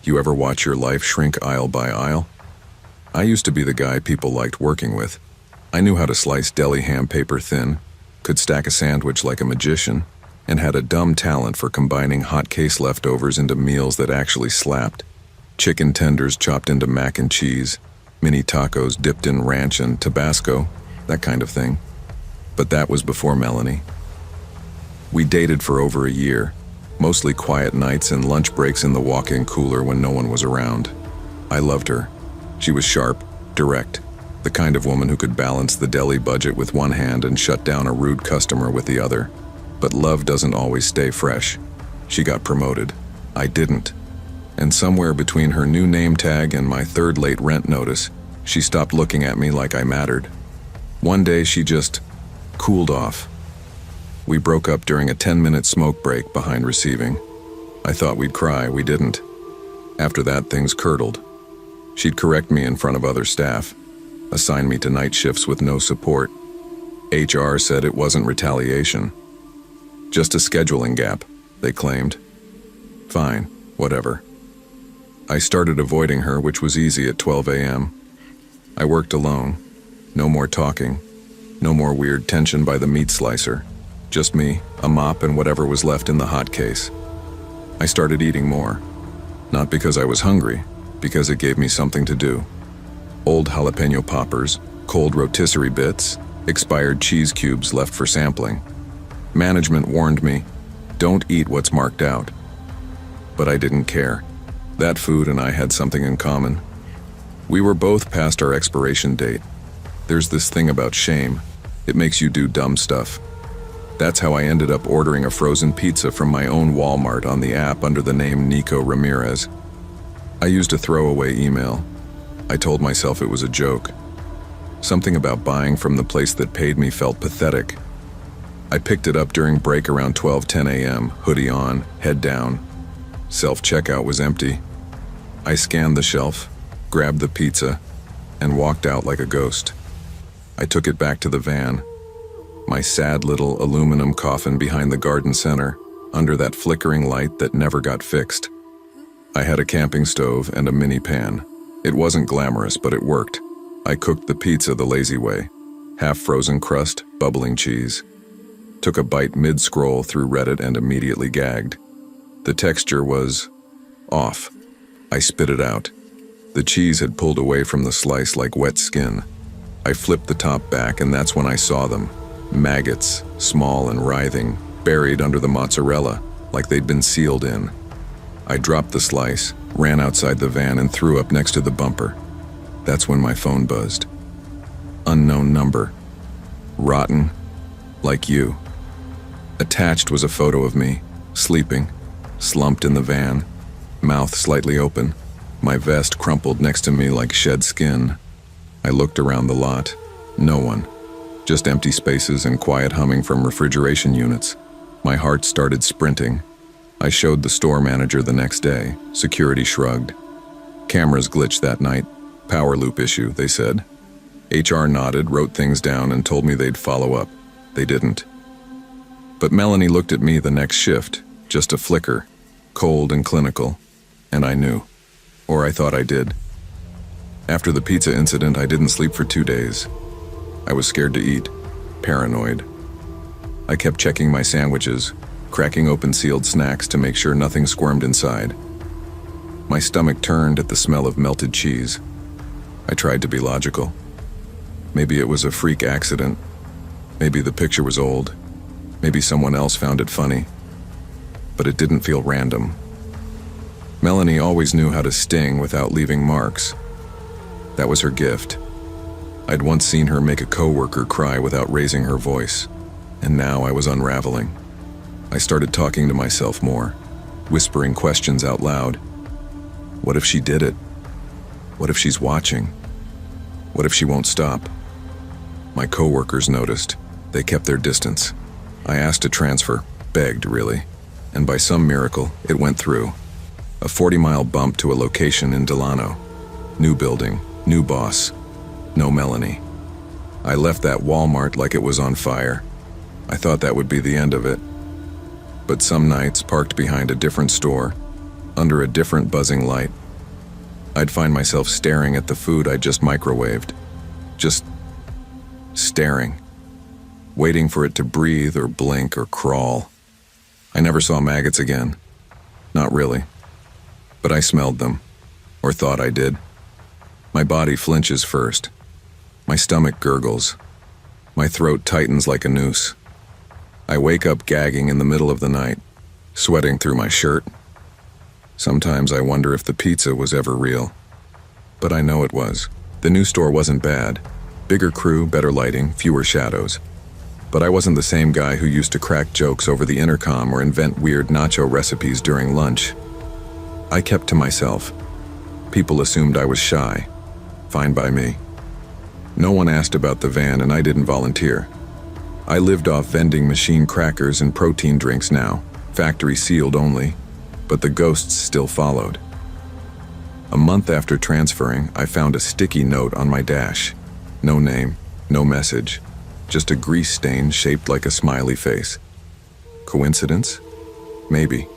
You ever watch your life shrink aisle by aisle? I used to be the guy people liked working with. I knew how to slice deli ham paper thin, could stack a sandwich like a magician, and had a dumb talent for combining hot case leftovers into meals that actually slapped. Chicken tenders chopped into mac and cheese, mini tacos dipped in ranch and Tabasco, that kind of thing. But that was before Melanie. We dated for over a year, mostly quiet nights and lunch breaks in the walk-in cooler when no one was around. I loved her. She was sharp, direct, the kind of woman who could balance the deli budget with one hand and shut down a rude customer with the other. But love doesn't always stay fresh. She got promoted. I didn't. And somewhere between her new name tag and my third late rent notice, she stopped looking at me like I mattered. One day she just cooled off. We broke up during a 10-minute smoke break behind receiving. I thought we'd cry, we didn't. After that, things curdled. She'd correct me in front of other staff, assign me to night shifts with no support. HR said it wasn't retaliation. Just a scheduling gap, they claimed. Fine, whatever. I started avoiding her, which was easy at 12 a.m. I worked alone. No more talking. No more weird tension by the meat slicer. Just me, a mop, and whatever was left in the hot case. I started eating more. Not because I was hungry, because it gave me something to do. Old jalapeno poppers, cold rotisserie bits, expired cheese cubes left for sampling. Management warned me, don't eat what's marked out. But I didn't care. That food and I had something in common. We were both past our expiration date. There's this thing about shame. It makes you do dumb stuff. That's how I ended up ordering a frozen pizza from my own Walmart on the app under the name Nico Ramirez. I used a throwaway email. I told myself it was a joke. Something about buying from the place that paid me felt pathetic. I picked it up during break around 12:10 a.m., hoodie on, head down. Self-checkout was empty. I scanned the shelf, grabbed the pizza, and walked out like a ghost. I took it back to the van. My sad little aluminum coffin behind the garden center, under that flickering light that never got fixed. I had a camping stove and a mini pan. It wasn't glamorous, but it worked. I cooked the pizza the lazy way. Half-frozen crust, bubbling cheese. Took a bite mid-scroll through Reddit and immediately gagged. The texture was off. I spit it out. The cheese had pulled away from the slice like wet skin. I flipped the top back, and that's when I saw them. Maggots, small and writhing, buried under the mozzarella, like they'd been sealed in. I dropped the slice, ran outside the van, and threw up next to the bumper. That's when my phone buzzed. Unknown number. Rotten. Like you. Attached was a photo of me, sleeping, slumped in the van, mouth slightly open, my vest crumpled next to me like shed skin. I looked around the lot. No one. Just empty spaces and quiet humming from refrigeration units. My heart started sprinting. I showed the store manager the next day. Security shrugged. Cameras glitched that night. Power loop issue, they said. HR nodded, wrote things down, and told me they'd follow up. They didn't. But Melanie looked at me the next shift, just a flicker, cold and clinical, and I knew. Or I thought I did. After the pizza incident, I didn't sleep for 2 days. I was scared to eat, paranoid. I kept checking my sandwiches, cracking open sealed snacks to make sure nothing squirmed inside. My stomach turned at the smell of melted cheese. I tried to be logical. Maybe it was a freak accident. Maybe the picture was old. Maybe someone else found it funny. But it didn't feel random. Melanie always knew how to sting without leaving marks. That was her gift. I'd once seen her make a coworker cry without raising her voice, and now I was unraveling. I started talking to myself more, whispering questions out loud. What if she did it? What if she's watching? What if she won't stop? My coworkers noticed. They kept their distance. I asked to transfer, begged really, and by some miracle, it went through. A 40-mile bump to a location in Delano. New building, new boss, no Melanie. I left that Walmart like it was on fire. I thought that would be the end of it. But some nights, parked behind a different store, under a different buzzing light. I'd find myself staring at the food I just microwaved. Just staring, waiting for it to breathe or blink or crawl. I never saw maggots again. Not really. But I smelled them, or thought I did. My body flinches first. My stomach gurgles. My throat tightens like a noose. I wake up gagging in the middle of the night, sweating through my shirt. Sometimes I wonder if the pizza was ever real. But I know it was. The new store wasn't bad. Bigger crew, better lighting, fewer shadows. But I wasn't the same guy who used to crack jokes over the intercom or invent weird nacho recipes during lunch. I kept to myself. People assumed I was shy. Fine by me. No one asked about the van and I didn't volunteer. I lived off vending machine crackers and protein drinks now, factory sealed only, but the ghosts still followed. A month after transferring, I found a sticky note on my dash. No name, no message, just a grease stain shaped like a smiley face. Coincidence? Maybe.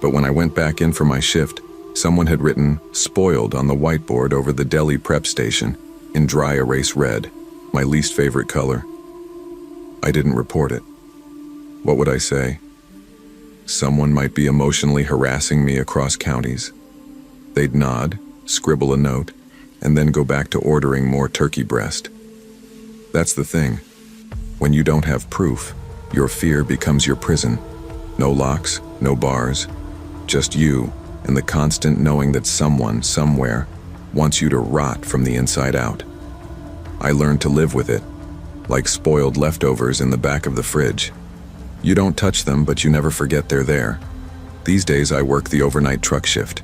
But when I went back in for my shift, someone had written "spoiled" on the whiteboard over the deli prep station in dry erase red, my least favorite color. I didn't report it. What would I say? Someone might be emotionally harassing me across counties. They'd nod, scribble a note, and then go back to ordering more turkey breast. That's the thing. When you don't have proof, your fear becomes your prison. No locks, no bars, just you and the constant knowing that someone, somewhere, wants you to rot from the inside out. I learned to live with it, like spoiled leftovers in the back of the fridge. You don't touch them, but you never forget they're there. These days I work the overnight truck shift.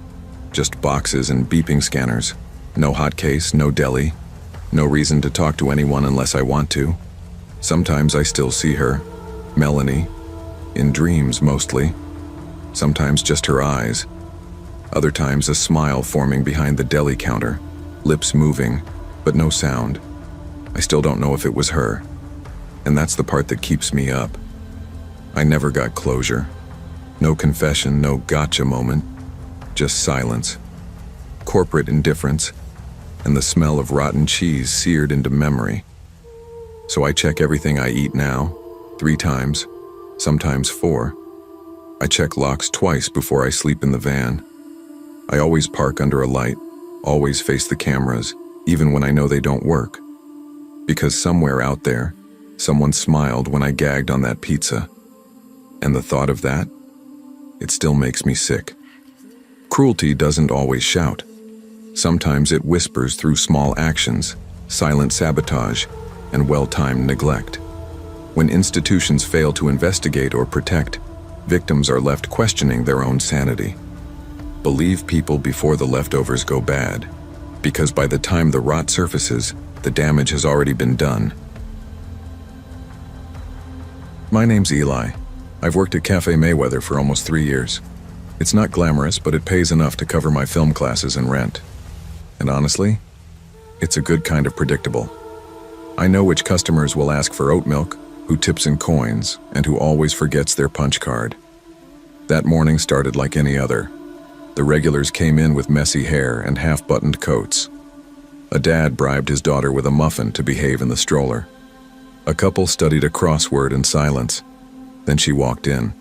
Just boxes and beeping scanners. No hot case, no deli. No reason to talk to anyone unless I want to. Sometimes I still see her, Melanie, in dreams mostly. Sometimes just her eyes. Other times a smile forming behind the deli counter, lips moving, but no sound. I still don't know if it was her. And that's the part that keeps me up. I never got closure. No confession, no gotcha moment. Just silence. Corporate indifference, and the smell of rotten cheese seared into memory. So I check everything I eat now, 3 times, sometimes 4. I check locks twice before I sleep in the van. I always park under a light, always face the cameras, even when I know they don't work. Because somewhere out there, someone smiled when I gagged on that pizza. And the thought of that, it still makes me sick. Cruelty doesn't always shout. Sometimes it whispers through small actions, silent sabotage, and well-timed neglect. When institutions fail to investigate or protect, victims are left questioning their own sanity. Believe people before the leftovers go bad, because by the time the rot surfaces, the damage has already been done. My name's Eli. I've worked at Cafe Mayweather for almost 3 years. It's not glamorous, but it pays enough to cover my film classes and rent. And honestly, it's a good kind of predictable. I know which customers will ask for oat milk, who tips in coins, and who always forgets their punch card. That morning started like any other. The regulars came in with messy hair and half-buttoned coats. A dad bribed his daughter with a muffin to behave in the stroller. A couple studied a crossword in silence. Then she walked in.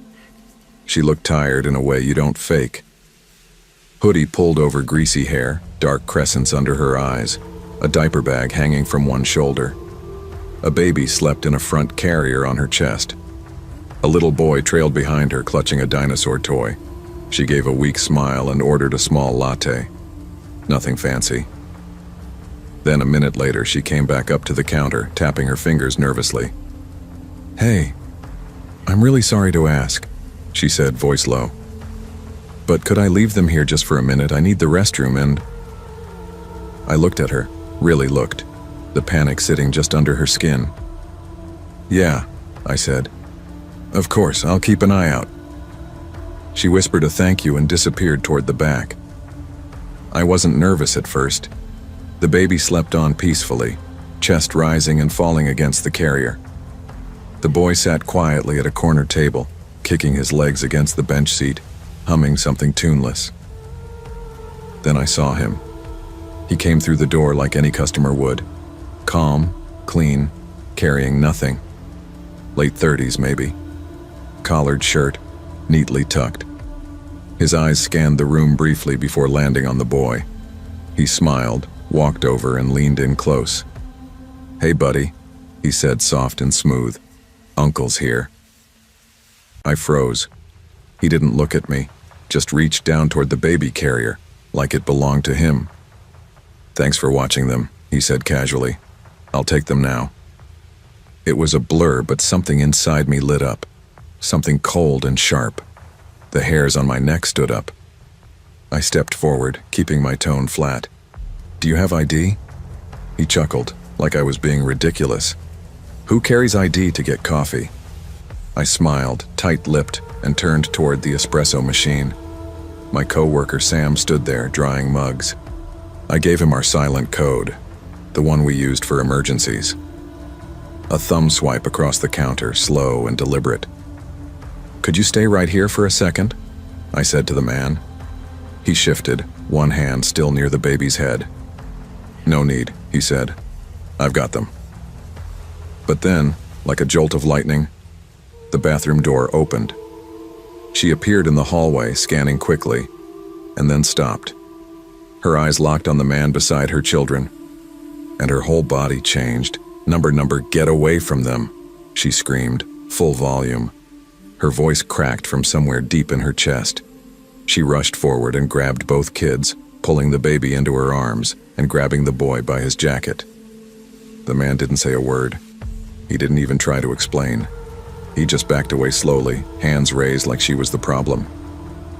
She looked tired in a way you don't fake. Hoodie pulled over greasy hair, dark crescents under her eyes, a diaper bag hanging from one shoulder. A baby slept in a front carrier on her chest. A little boy trailed behind her, clutching a dinosaur toy. She gave a weak smile and ordered a small latte. Nothing fancy. Then a minute later, she came back up to the counter, tapping her fingers nervously. "Hey, I'm really sorry to ask," she said, voice low. "But could I leave them here just for a minute? I need the restroom and..." I looked at her, really looked, the panic sitting just under her skin. "Yeah," I said. "Of course, I'll keep an eye out." She whispered a thank you and disappeared toward the back. I wasn't nervous at first. The baby slept on peacefully, chest rising and falling against the carrier. The boy sat quietly at a corner table, kicking his legs against the bench seat, humming something tuneless. Then I saw him. He came through the door like any customer would. Calm, clean, carrying nothing. Late 30s, maybe. Collared shirt, neatly tucked. His eyes scanned the room briefly before landing on the boy. He smiled, walked over, and leaned in close. "Hey, buddy," he said, soft and smooth. "Uncle's here." I froze. He didn't look at me, just reached down toward the baby carrier, like it belonged to him. "Thanks for watching them," he said casually. "I'll take them now." It was a blur, but something inside me lit up. Something cold and sharp. The hairs on my neck stood up. I stepped forward, keeping my tone flat. "Do you have ID?" He chuckled, like I was being ridiculous. "Who carries ID to get coffee?" I smiled, tight-lipped, and turned toward the espresso machine. My co-worker Sam stood there, drying mugs. I gave him our silent code, the one we used for emergencies. A thumb swipe across the counter, slow and deliberate. "Could you stay right here for a second?" I said to the man. He shifted, one hand still near the baby's head. "No need," he said. "I've got them." But then, like a jolt of lightning, the bathroom door opened. She appeared in the hallway, scanning quickly, and then stopped. Her eyes locked on the man beside her children, and her whole body changed. Number, get away from them," she screamed, full volume. Her voice cracked from somewhere deep in her chest. She rushed forward and grabbed both kids, pulling the baby into her arms and grabbing the boy by his jacket. The man didn't say a word. He didn't even try to explain. He just backed away slowly, hands raised like she was the problem.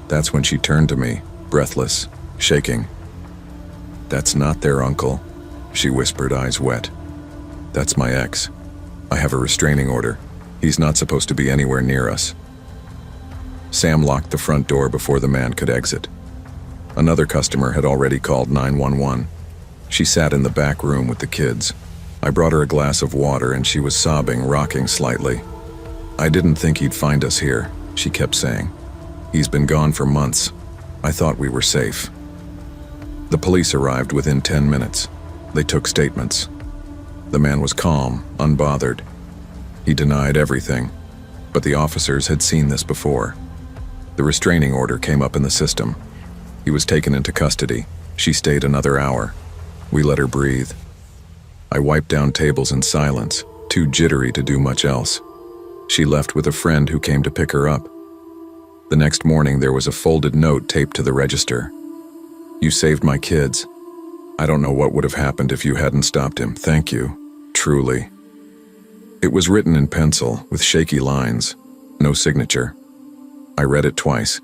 That's when she turned to me, breathless, shaking. "That's not their uncle," she whispered, eyes wet. "That's my ex. I have a restraining order. He's not supposed to be anywhere near us." Sam locked the front door before the man could exit. Another customer had already called 911. She sat in the back room with the kids. I brought her a glass of water and she was sobbing, rocking slightly. "I didn't think he'd find us here," she kept saying. "He's been gone for months. I thought we were safe." The police arrived within 10 minutes. They took statements. The man was calm, unbothered. He denied everything, but the officers had seen this before. The restraining order came up in the system. He was taken into custody. She stayed another hour. We let her breathe. I wiped down tables in silence, too jittery to do much else. She left with a friend who came to pick her up. The next morning there was a folded note taped to the register. "You saved my kids. I don't know what would have happened if you hadn't stopped him. Thank you. Truly." It was written in pencil, with shaky lines, no signature. I read it twice,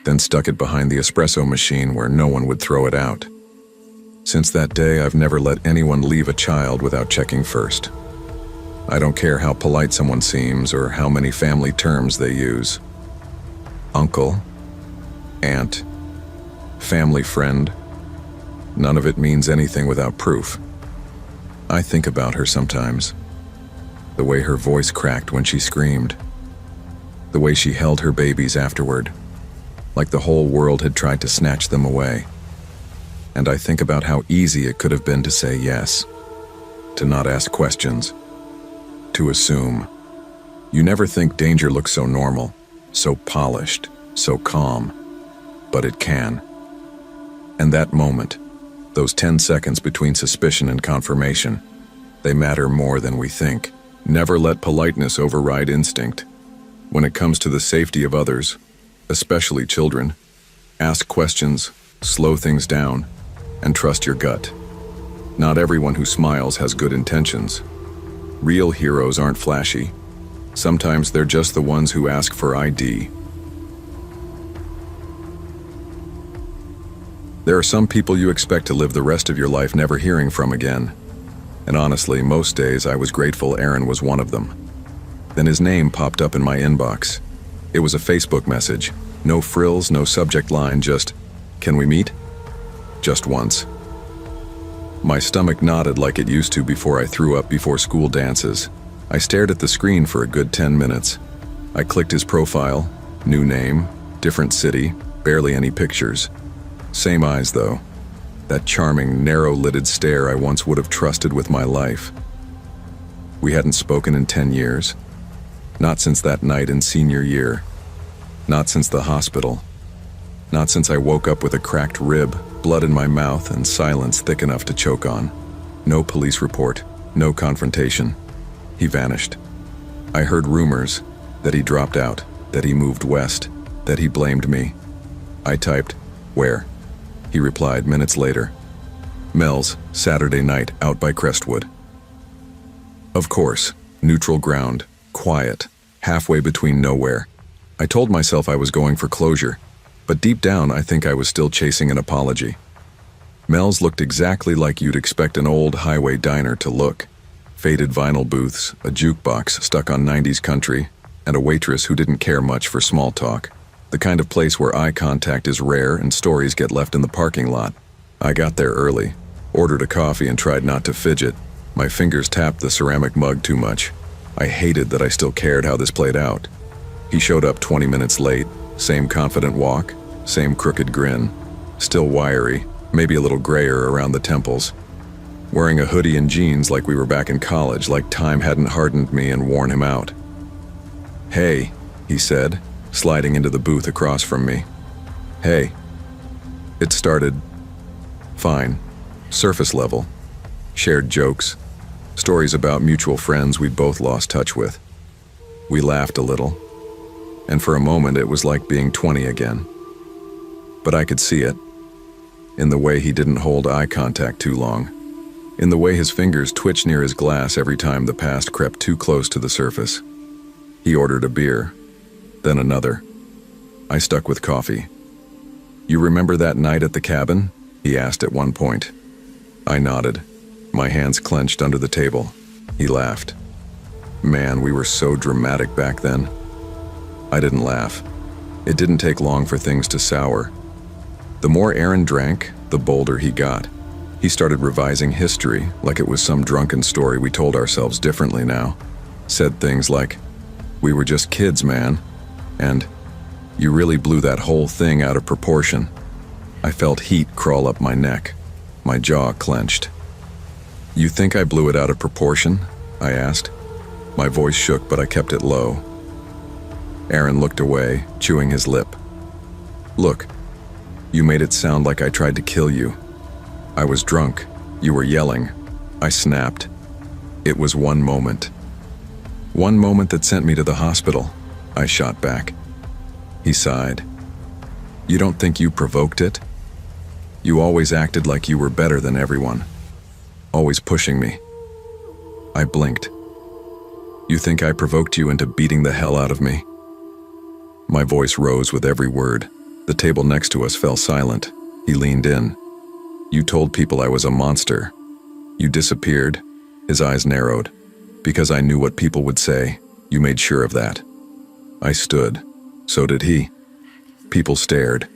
then stuck it behind the espresso machine where no one would throw it out. Since that day, I've never let anyone leave a child without checking first. I don't care how polite someone seems or how many family terms they use. Uncle, aunt, family friend, none of it means anything without proof. I think about her sometimes. The way her voice cracked when she screamed. The way she held her babies afterward, like the whole world had tried to snatch them away. And I think about how easy it could have been to say yes, to not ask questions, to assume. You never think danger looks so normal, so polished, so calm, but it can. And that moment, those 10 seconds between suspicion and confirmation, they matter more than we think. Never let politeness override instinct. When it comes to the safety of others, especially children, ask questions, slow things down, and trust your gut. Not everyone who smiles has good intentions. Real heroes aren't flashy. Sometimes they're just the ones who ask for ID. There are some people you expect to live the rest of your life never hearing from again. And honestly, most days I was grateful Aaron was one of them. Then his name popped up in my inbox. It was a Facebook message. No frills, no subject line, just, "Can we meet?" Just once. My stomach knotted like it used to before I threw up before school dances. I stared at the screen for a good 10 minutes. I clicked his profile, new name, different city, barely any pictures. Same eyes, though. That charming, narrow-lidded stare I once would have trusted with my life. We hadn't spoken in 10 years. Not since that night in senior year. Not since the hospital. Not since I woke up with a cracked rib, blood in my mouth, and silence thick enough to choke on. No police report, no confrontation. He vanished. I heard rumors that he dropped out, that he moved west, that he blamed me. I typed, "Where?" He replied minutes later, "Mel's, Saturday night, out by Crestwood." Of course, neutral ground, quiet, halfway between nowhere. I told myself I was going for closure, but deep down I think I was still chasing an apology. Mel's looked exactly like you'd expect an old highway diner to look. Faded vinyl booths, a jukebox stuck on 90s country, and a waitress who didn't care much for small talk. The kind of place where eye contact is rare and stories get left in the parking lot. I got there early, ordered a coffee and tried not to fidget. My fingers tapped the ceramic mug too much. I hated that I still cared how this played out. He showed up 20 minutes late, same confident walk, same crooked grin, still wiry, maybe a little grayer around the temples. Wearing a hoodie and jeans like we were back in college, like time hadn't hardened me and worn him out. "Hey," he said, sliding into the booth across from me. "Hey." It started fine, surface level. Shared jokes, stories about mutual friends we'd both lost touch with. We laughed a little, and for a moment it was like being 20 again. But I could see it, in the way he didn't hold eye contact too long, in the way his fingers twitched near his glass every time the past crept too close to the surface. He ordered a beer, then another. I stuck with coffee. "You remember that night at the cabin?" he asked at one point. I nodded, my hands clenched under the table. He laughed. "Man, we were so dramatic back then." I didn't laugh. It didn't take long for things to sour. The more Aaron drank, the bolder he got. He started revising history like it was some drunken story we told ourselves differently now. Said things like, "We were just kids, man," and "You really blew that whole thing out of proportion." I felt heat crawl up my neck. My jaw clenched. "You think I blew it out of proportion?" I asked. My voice shook, but I kept it low. Aaron looked away, chewing his lip. "Look, you made it sound like I tried to kill you. I was drunk. You were yelling." I snapped. "It was one moment." "One moment that sent me to the hospital," I shot back. He sighed. "You don't think you provoked it? You always acted like you were better than everyone. Always pushing me." I blinked. "You think I provoked you into beating the hell out of me?" My voice rose with every word. The table next to us fell silent. He leaned in. "You told people I was a monster. You disappeared." His eyes narrowed. "Because I knew what people would say. You made sure of that." I stood. So did he. People stared.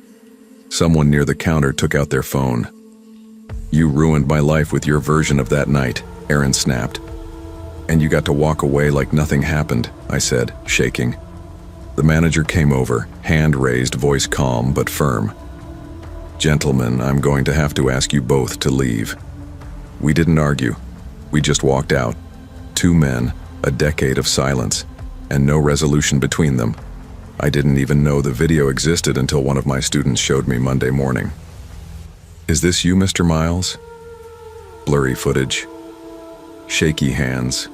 Someone near the counter took out their phone. "You ruined my life with your version of that night," Aaron snapped. "And you got to walk away like nothing happened," I said, shaking. The manager came over, hand raised, voice calm but firm. "Gentlemen, I'm going to have to ask you both to leave." We didn't argue. We just walked out. Two men, a decade of silence, and no resolution between them. I didn't even know the video existed until one of my students showed me Monday morning. "Is this you, Mr. Miles?" Blurry footage. Shaky hands.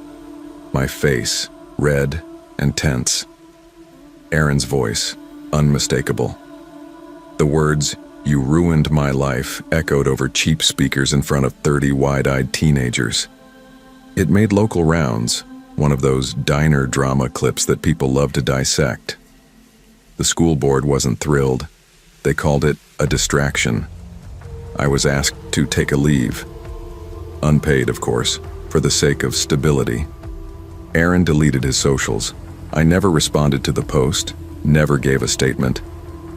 My face, red and tense. Aaron's voice, unmistakable. The words, "You ruined my life," echoed over cheap speakers in front of 30 wide-eyed teenagers. It made local rounds, one of those diner drama clips that people love to dissect. The school board wasn't thrilled. They called it a distraction. I was asked to take a leave. Unpaid, of course, for the sake of stability. Aaron deleted his socials. I never responded to the post, never gave a statement.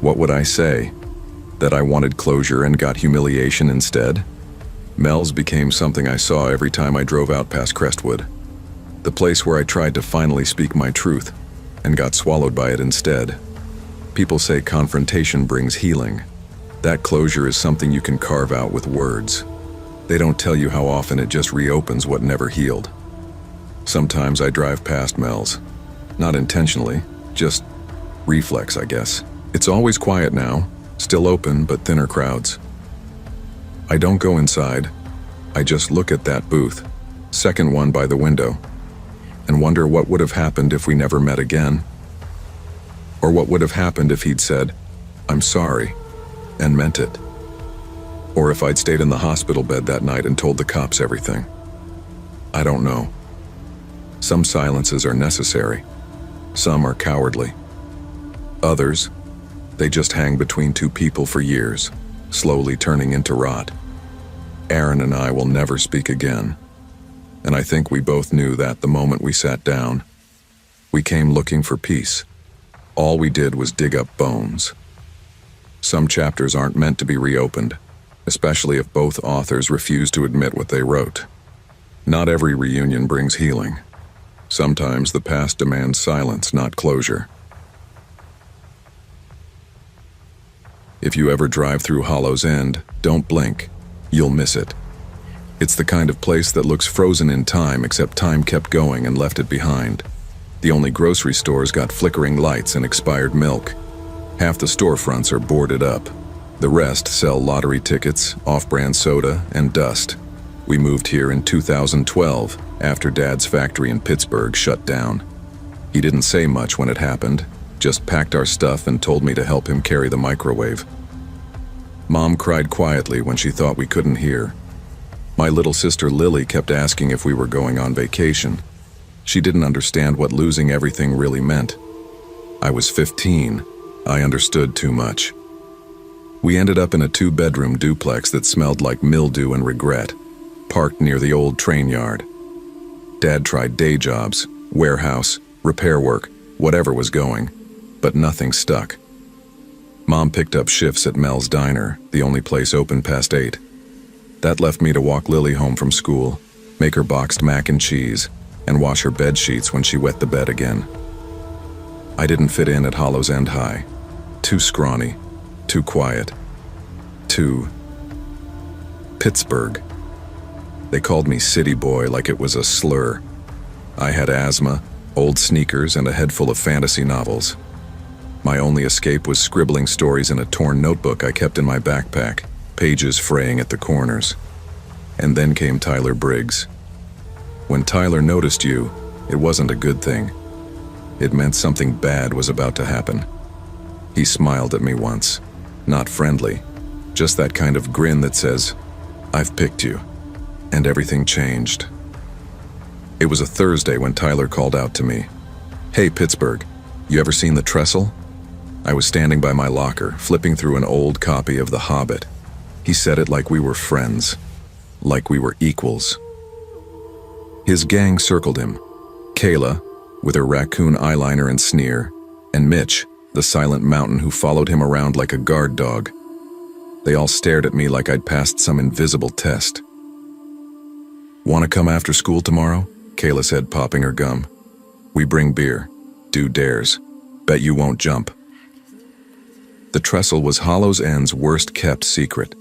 What would I say? That I wanted closure and got humiliation instead? Mel's became something I saw every time I drove out past Crestwood. The place where I tried to finally speak my truth and got swallowed by it instead. People say confrontation brings healing. That closure is something you can carve out with words. They don't tell you how often it just reopens what never healed. Sometimes I drive past Mel's. Not intentionally, just reflex, I guess. It's always quiet now, still open but thinner crowds. I don't go inside. I just look at that booth, second one by the window, and wonder what would have happened if we never met again. Or what would have happened if he'd said, "I'm sorry," and meant it. Or if I'd stayed in the hospital bed that night and told the cops everything. I don't know. Some silences are necessary. Some are cowardly. Others, they just hang between two people for years, slowly turning into rot. Aaron and I will never speak again. And I think we both knew that the moment we sat down. We came looking for peace. All we did was dig up bones. Some chapters aren't meant to be reopened, especially if both authors refuse to admit what they wrote. Not every reunion brings healing. Sometimes the past demands silence, not closure. If you ever drive through Hollow's End, don't blink. You'll miss it. It's the kind of place that looks frozen in time, except time kept going and left it behind. The only grocery stores got flickering lights and expired milk. Half the storefronts are boarded up. The rest sell lottery tickets, off-brand soda, and dust. We moved here in 2012, after Dad's factory in Pittsburgh shut down. He didn't say much when it happened, just packed our stuff and told me to help him carry the microwave. Mom cried quietly when she thought we couldn't hear. My little sister Lily kept asking if we were going on vacation. She didn't understand what losing everything really meant. I was 15. I understood too much. We ended up in a 2-bedroom duplex that smelled like mildew and regret, parked near the old train yard. Dad tried day jobs, warehouse, repair work, whatever was going, but nothing stuck. Mom picked up shifts at Mel's Diner, the only place open past 8. That left me to walk Lily home from school, make her boxed mac and cheese, and wash her bed sheets when she wet the bed again. I didn't fit in at Hollow's End High. Too scrawny, too quiet, too Pittsburgh. They called me city boy like it was a slur. I had asthma, old sneakers, and a head full of fantasy novels. My only escape was scribbling stories in a torn notebook I kept in my backpack, pages fraying at the corners. And then came Tyler Briggs. When Tyler noticed you, it wasn't a good thing. It meant something bad was about to happen. He smiled at me once, not friendly, just that kind of grin that says, "I've picked you." And everything changed. It was a Thursday when Tyler called out to me, "Hey, Pittsburgh, you ever seen The Trestle?" I was standing by my locker, flipping through an old copy of The Hobbit. He said it like we were friends, like we were equals. His gang circled him. Kayla, with her raccoon eyeliner and sneer, and Mitch, the silent mountain who followed him around like a guard dog. They all stared at me like I'd passed some invisible test. "Want to come after school tomorrow?" Kayla said, popping her gum. "We bring beer. Do dares. Bet you won't jump." The Trestle was Hollow's End's worst-kept secret.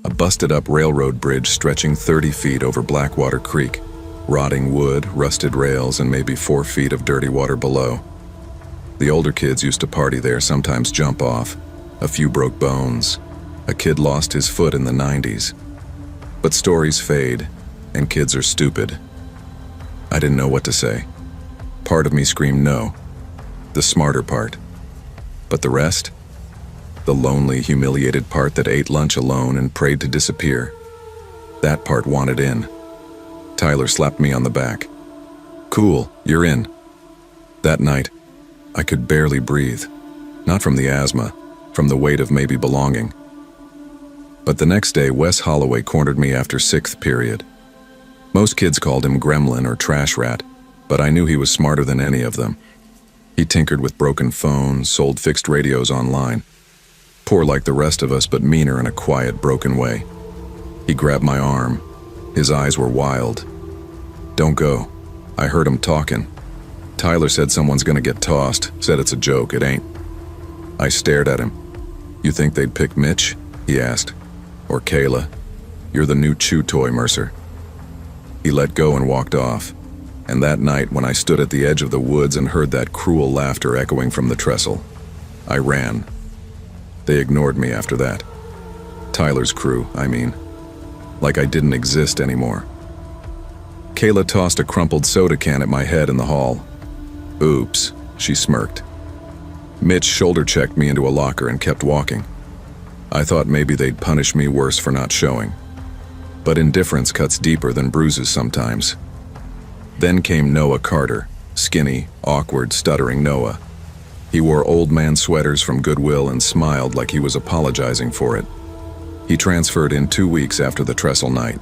A busted-up railroad bridge stretching 30 feet over Blackwater Creek. Rotting wood, rusted rails, and maybe 4 feet of dirty water below. The older kids used to party there, sometimes jump off. A few broke bones. A kid lost his foot in the 90s. But stories fade, and kids are stupid. I didn't know what to say. Part of me screamed no, the smarter part. But the rest? The lonely, humiliated part that ate lunch alone and prayed to disappear. That part wanted in. Tyler slapped me on the back. "Cool, you're in." That night, I could barely breathe. Not from the asthma, from the weight of maybe belonging. But the next day, Wes Holloway cornered me after 6th period. Most kids called him Gremlin or Trash Rat, but I knew he was smarter than any of them. He tinkered with broken phones, sold fixed radios online. Poor like the rest of us, but meaner in a quiet, broken way. He grabbed my arm. His eyes were wild. "Don't go. I heard him talking. Tyler said someone's gonna get tossed, said it's a joke, it ain't." I stared at him. "You think they'd pick Mitch?" he asked. "Or Kayla? You're the new chew toy, Mercer." He let go and walked off. And that night, when I stood at the edge of the woods and heard that cruel laughter echoing from the trestle, I ran. They ignored me after that. Tyler's crew, I mean. Like I didn't exist anymore. Kayla tossed a crumpled soda can at my head in the hall. "Oops," she smirked. Mitch shoulder-checked me into a locker and kept walking. I thought maybe they'd punish me worse for not showing. But indifference cuts deeper than bruises sometimes. Then came Noah Carter, skinny, awkward, stuttering Noah. He wore old man sweaters from Goodwill and smiled like he was apologizing for it. He transferred in 2 weeks after the trestle night,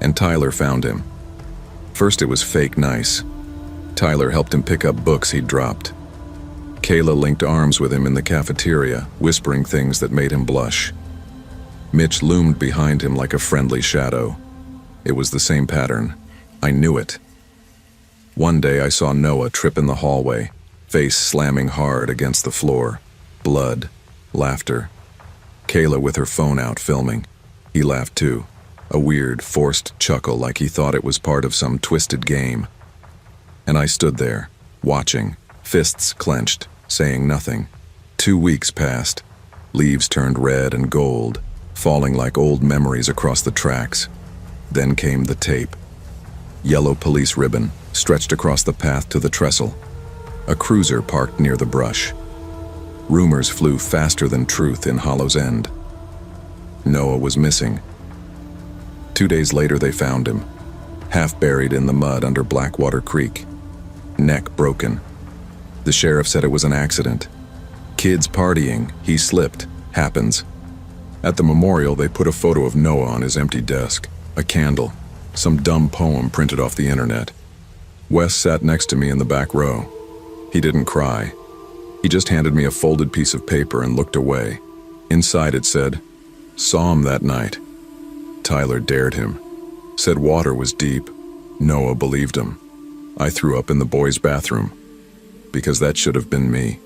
and Tyler found him. First it was fake nice. Tyler helped him pick up books he'd dropped. Kayla linked arms with him in the cafeteria, whispering things that made him blush. Mitch loomed behind him like a friendly shadow. It was the same pattern. I knew it. One day I saw Noah trip in the hallway, face slamming hard against the floor. Blood. Laughter. Kayla with her phone out filming. He laughed too. A weird, forced chuckle like he thought it was part of some twisted game. And I stood there, watching, fists clenched, saying nothing. 2 weeks passed. Leaves turned red and gold, falling like old memories across the tracks. Then came the tape. Yellow police ribbon stretched across the path to the trestle. A cruiser parked near the brush. Rumors flew faster than truth in Hollow's End. Noah was missing. 2 days later they found him, half buried in the mud under Blackwater Creek. Neck broken. The sheriff said it was an accident. Kids partying, he slipped. Happens. At the memorial they put a photo of Noah on his empty desk. A candle. Some dumb poem printed off the internet. Wes sat next to me in the back row. He didn't cry. He just handed me a folded piece of paper and looked away. Inside it said, "Saw him that night." Tyler dared him. Said water was deep. Noah believed him. I threw up in the boys' bathroom. Because that should have been me.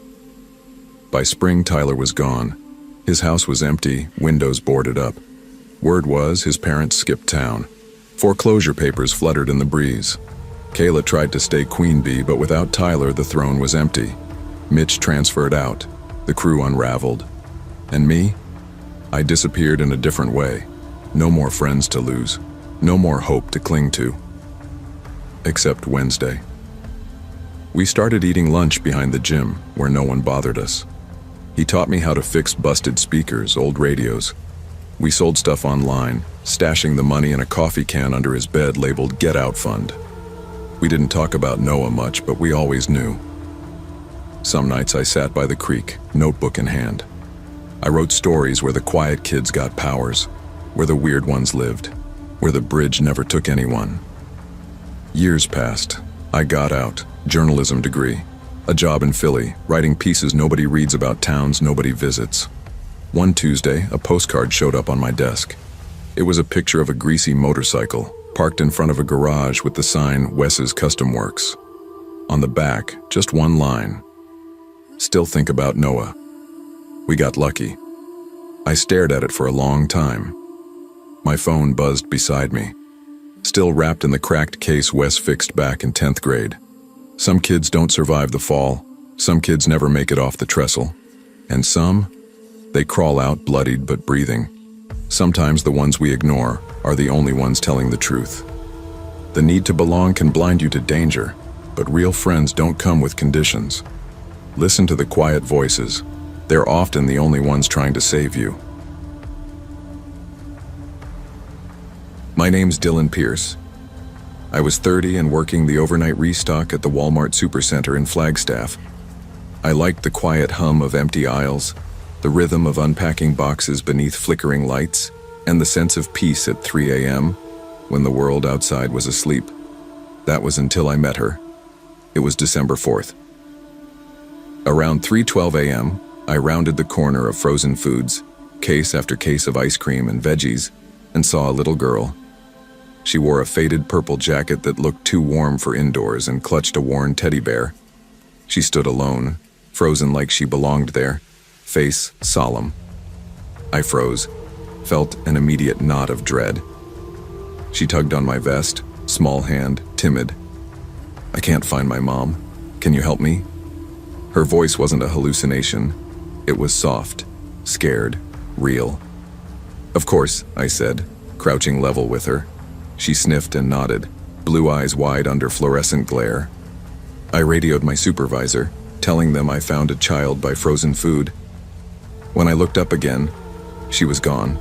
By spring, Tyler was gone. His house was empty, windows boarded up. Word was his parents skipped town. Foreclosure papers fluttered in the breeze. Kayla tried to stay queen bee, but without Tyler, the throne was empty. Mitch transferred out. The crew unraveled. And me? I disappeared in a different way. No more friends to lose. No more hope to cling to. Except Wednesday. We started eating lunch behind the gym, where no one bothered us. He taught me how to fix busted speakers, old radios. We sold stuff online, stashing the money in a coffee can under his bed labeled Get Out Fund. We didn't talk about Noah much, but we always knew. Some nights I sat by the creek, notebook in hand. I wrote stories where the quiet kids got powers, where the weird ones lived, where the bridge never took anyone. Years passed. I got out, journalism degree, a job in Philly, writing pieces nobody reads about towns nobody visits. One Tuesday, a postcard showed up on my desk. It was a picture of a greasy motorcycle, parked in front of a garage with the sign Wes's Custom Works. On the back, just one line. Still think about Noah. We got lucky. I stared at it for a long time. My phone buzzed beside me. Still wrapped in the cracked case Wes fixed back in 10th grade. Some kids don't survive the fall. Some kids never make it off the trestle. And some, they crawl out bloodied but breathing. Sometimes the ones we ignore are the only ones telling the truth. The need to belong can blind you to danger, but real friends don't come with conditions. Listen to the quiet voices. They're often the only ones trying to save you. My name's Dylan Pierce. I was 30 and working the overnight restock at the Walmart Supercenter in Flagstaff. I liked the quiet hum of empty aisles, the rhythm of unpacking boxes beneath flickering lights, and the sense of peace at 3 a.m. when the world outside was asleep. That was until I met her. It was December 4th. Around 3:12 a.m., I rounded the corner of frozen foods, case after case of ice cream and veggies, and saw a little girl. She wore a faded purple jacket that looked too warm for indoors and clutched a worn teddy bear. She stood alone, frozen like she belonged there, face solemn. I froze, felt an immediate knot of dread. She tugged on my vest, small hand, timid. "I can't find my mom. Can you help me?" Her voice wasn't a hallucination. It was soft, scared, real. "Of course," I said, crouching level with her. She sniffed and nodded, blue eyes wide under fluorescent glare. I radioed my supervisor, telling them I found a child by frozen food. When I looked up again, she was gone.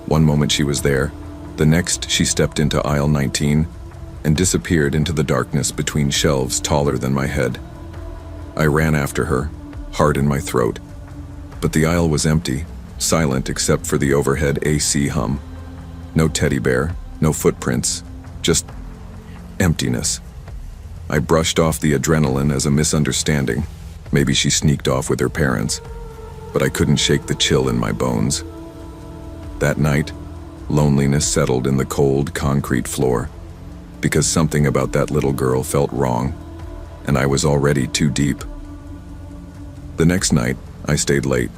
One moment she was there, the next she stepped into aisle 19 and disappeared into the darkness between shelves taller than my head. I ran after her, heart in my throat. But the aisle was empty, silent except for the overhead AC hum. No teddy bear, no footprints, just emptiness. I brushed off the adrenaline as a misunderstanding. Maybe she sneaked off with her parents, but I couldn't shake the chill in my bones. That night, loneliness settled in the cold concrete floor, because something about that little girl felt wrong, and I was already too deep. The next night, I stayed late,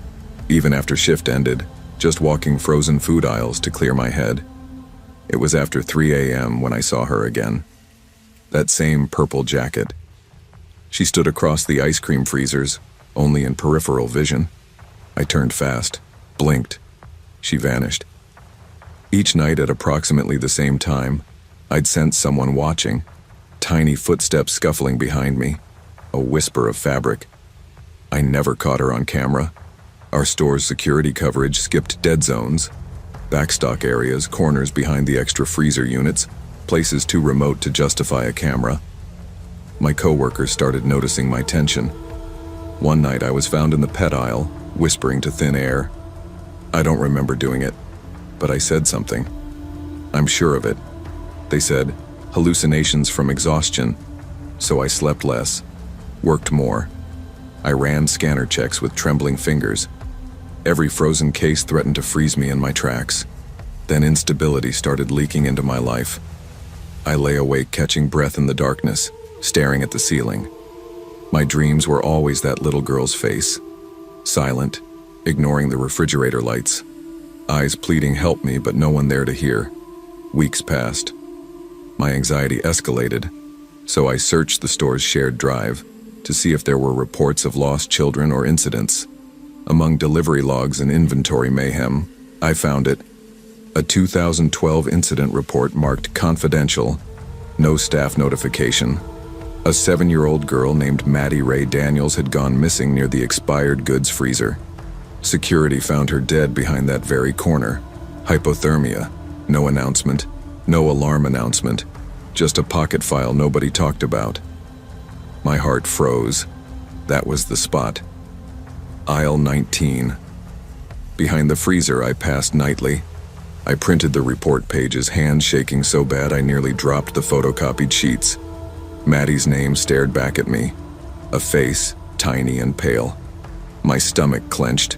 even after shift ended, just walking frozen food aisles to clear my head. It was after 3 a.m. when I saw her again. That same purple jacket. She stood across the ice cream freezers, only in peripheral vision. I turned fast, blinked. She vanished. Each night at approximately the same time, I'd sense someone watching, tiny footsteps scuffling behind me, a whisper of fabric. I never caught her on camera. Our store's security coverage skipped dead zones, backstock areas, corners behind the extra freezer units, places too remote to justify a camera. My coworkers started noticing my tension. One night I was found in the pet aisle, whispering to thin air. I don't remember doing it, but I said something. I'm sure of it. They said, hallucinations from exhaustion. So I slept less, worked more. I ran scanner checks with trembling fingers. Every frozen case threatened to freeze me in my tracks. Then instability started leaking into my life. I lay awake catching breath in the darkness, staring at the ceiling. My dreams were always that little girl's face, silent, ignoring the refrigerator lights. Eyes pleading help me, but no one there to hear. Weeks passed. My anxiety escalated, so I searched the store's shared drive to see if there were reports of lost children or incidents. Among delivery logs and inventory mayhem, I found it. A 2012 incident report marked confidential, no staff notification. A 7-year-old girl named Maddie Ray Daniels had gone missing near the expired goods freezer. Security found her dead behind that very corner. Hypothermia. No announcement. No alarm announcement. Just a pocket file nobody talked about. My heart froze. That was the spot. Aisle 19. Behind the freezer I passed nightly. I printed the report pages, hands shaking so bad I nearly dropped the photocopied sheets. Maddie's name stared back at me. A face, tiny and pale. My stomach clenched.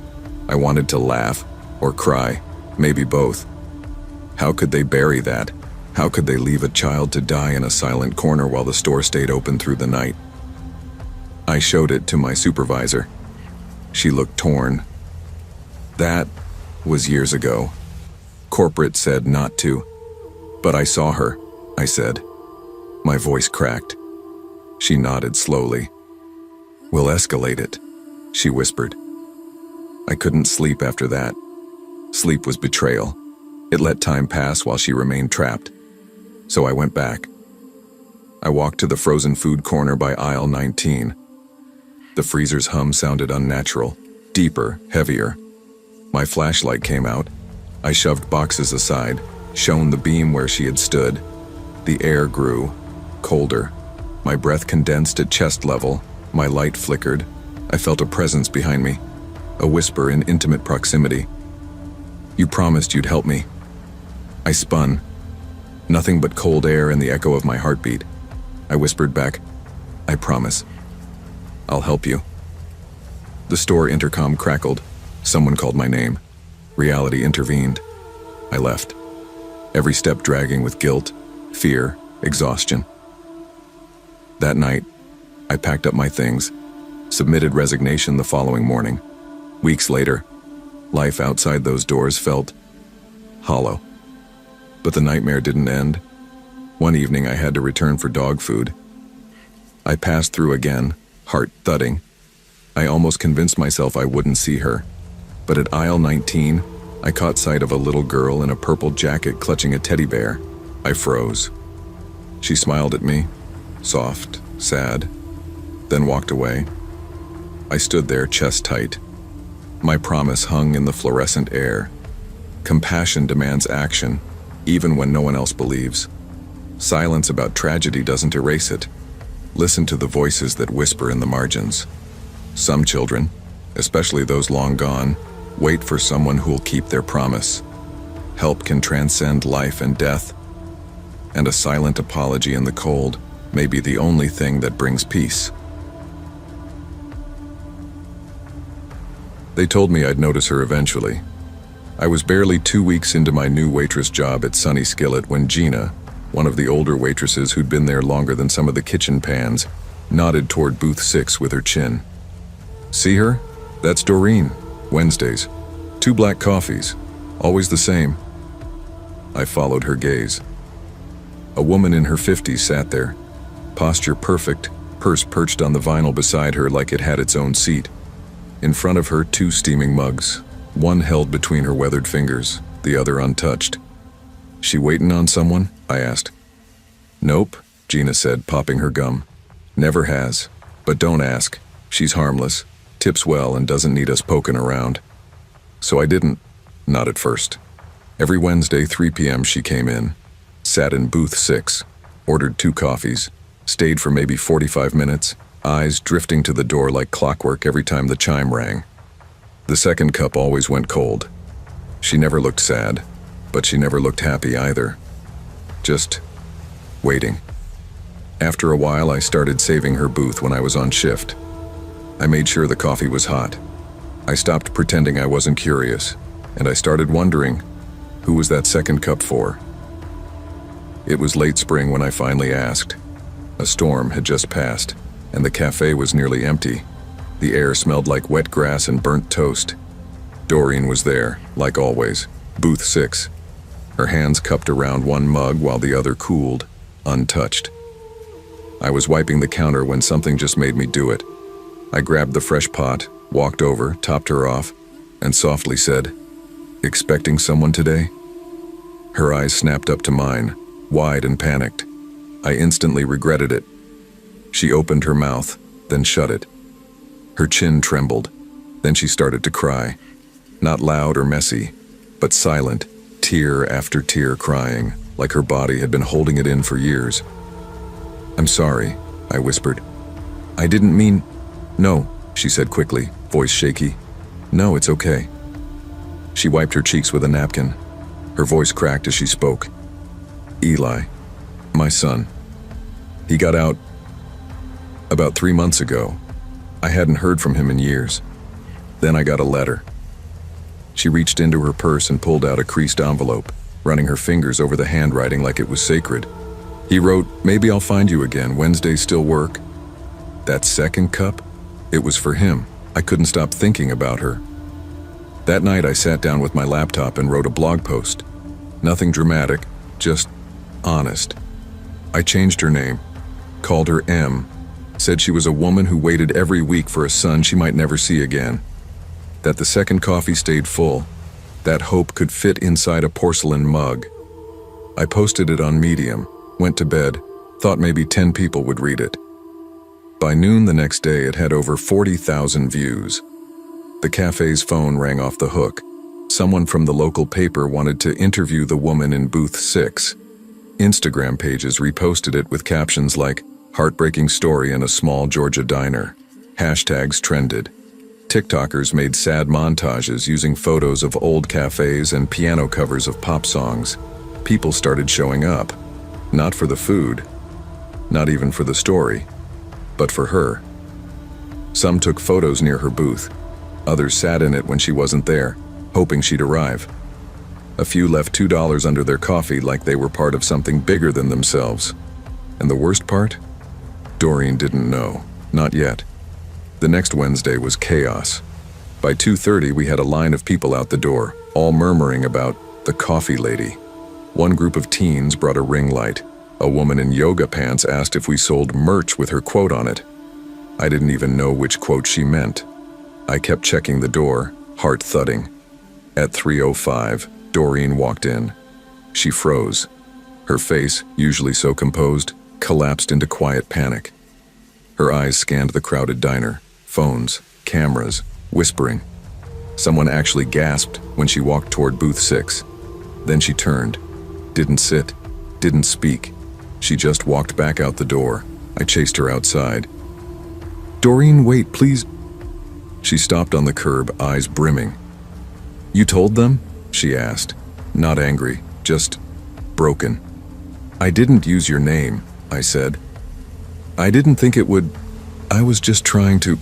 I wanted to laugh or cry, maybe both. How could they bury that? How could they leave a child to die in a silent corner while the store stayed open through the night? I showed it to my supervisor. She looked torn. That was years ago. Corporate said not to. But I saw her, I said. My voice cracked. She nodded slowly. We'll escalate it, she whispered. I couldn't sleep after that. Sleep was betrayal. It let time pass while she remained trapped. So I went back. I walked to the frozen food corner by aisle 19. The freezer's hum sounded unnatural, deeper, heavier. My flashlight came out. I shoved boxes aside, shone the beam where she had stood. The air grew, colder. My breath condensed at chest level. My light flickered. I felt a presence behind me, a whisper in intimate proximity. You promised you'd help me. I spun. Nothing but cold air and the echo of my heartbeat. I whispered back, I promise. I'll help you. The store intercom crackled. Someone called my name. Reality intervened. I left. Every step dragging with guilt, fear, exhaustion. That night, I packed up my things, submitted resignation the following morning. Weeks later, life outside those doors felt hollow. But the nightmare didn't end. One evening I had to return for dog food. I passed through again, heart thudding. I almost convinced myself I wouldn't see her. But at aisle 19, I caught sight of a little girl in a purple jacket clutching a teddy bear. I froze. She smiled at me, soft, sad, then walked away. I stood there, chest tight. My promise hung in the fluorescent air. Compassion demands action, even when no one else believes. Silence about tragedy doesn't erase it. Listen to the voices that whisper in the margins. Some children, especially those long gone, wait for someone who'll keep their promise. Help can transcend life and death, and a silent apology in the cold may be the only thing that brings peace. They told me I'd notice her eventually. I was barely 2 weeks into my new waitress job at Sunny Skillet when Gina, one of the older waitresses who'd been there longer than some of the kitchen pans, nodded toward booth 6 with her chin. See her? That's Doreen. Wednesdays. 2 black coffees. Always the same. I followed her gaze. A woman in her 50s sat there, posture perfect, purse perched on the vinyl beside her like it had its own seat. In front of her, 2 steaming mugs, one held between her weathered fingers, the other untouched. She waitin' on someone? I asked. Nope, Gina said, popping her gum. Never has. But don't ask. She's harmless, tips well, and doesn't need us poking around. So I didn't. Not at first. Every Wednesday, 3 p.m. she came in, sat in booth 6, ordered 2 coffees, stayed for maybe 45 minutes, eyes drifting to the door like clockwork every time the chime rang. The second cup always went cold. She never looked sad, but she never looked happy either. Just waiting. After a while, I started saving her booth when I was on shift. I made sure the coffee was hot. I stopped pretending I wasn't curious, and I started wondering, who was that second cup for? It was late spring when I finally asked. A storm had just passed, and the cafe was nearly empty. The air smelled like wet grass and burnt toast. Doreen was there, like always, booth 6. Her hands cupped around one mug while the other cooled, untouched. I was wiping the counter when something just made me do it. I grabbed the fresh pot, walked over, topped her off, and softly said, "Expecting someone today?" Her eyes snapped up to mine, wide and panicked. I instantly regretted it. She opened her mouth, then shut it. Her chin trembled, then she started to cry. Not loud or messy, but silent, tear after tear crying, like her body had been holding it in for years. "I'm sorry," I whispered. "I didn't mean—" "No," she said quickly, voice shaky. "No, it's okay." She wiped her cheeks with a napkin. Her voice cracked as she spoke. "Eli, my son. He got out about 3 months ago. I hadn't heard from him in years. Then I got a letter." She reached into her purse and pulled out a creased envelope, running her fingers over the handwriting like it was sacred. He wrote, "Maybe I'll find you again. Wednesdays still work." That second cup? It was for him. I couldn't stop thinking about her. That night I sat down with my laptop and wrote a blog post. Nothing dramatic, just honest. I changed her name, called her M, said she was a woman who waited every week for a son she might never see again. That the second coffee stayed full, that hope could fit inside a porcelain mug. I posted it on Medium, went to bed, thought maybe 10 people would read it. By noon the next day it had over 40,000 views. The cafe's phone rang off the hook. Someone from the local paper wanted to interview the woman in booth 6. Instagram pages reposted it with captions like, "Heartbreaking story in a small Georgia diner." Hashtags trended. TikTokers made sad montages using photos of old cafes and piano covers of pop songs. People started showing up. Not for the food, not even for the story, but for her. Some took photos near her booth. Others sat in it when she wasn't there, hoping she'd arrive. A few left $2 under their coffee like they were part of something bigger than themselves. And the worst part? Doreen didn't know. Not yet. The next Wednesday was chaos. By 2:30, we had a line of people out the door, all murmuring about the coffee lady. One group of teens brought a ring light. A woman in yoga pants asked if we sold merch with her quote on it. I didn't even know which quote she meant. I kept checking the door, heart thudding. At 3:05, Doreen walked in. She froze. Her face, usually so composed, collapsed into quiet panic. Her eyes scanned the crowded diner, phones, cameras, whispering. Someone actually gasped when she walked toward booth 6. Then she turned. Didn't sit, didn't speak. She just walked back out the door. I chased her outside. "Doreen, wait, please." She stopped on the curb, eyes brimming. "You told them?" she asked. Not angry, just broken. "I didn't use your name," I said. "I didn't think it would. I was just trying to."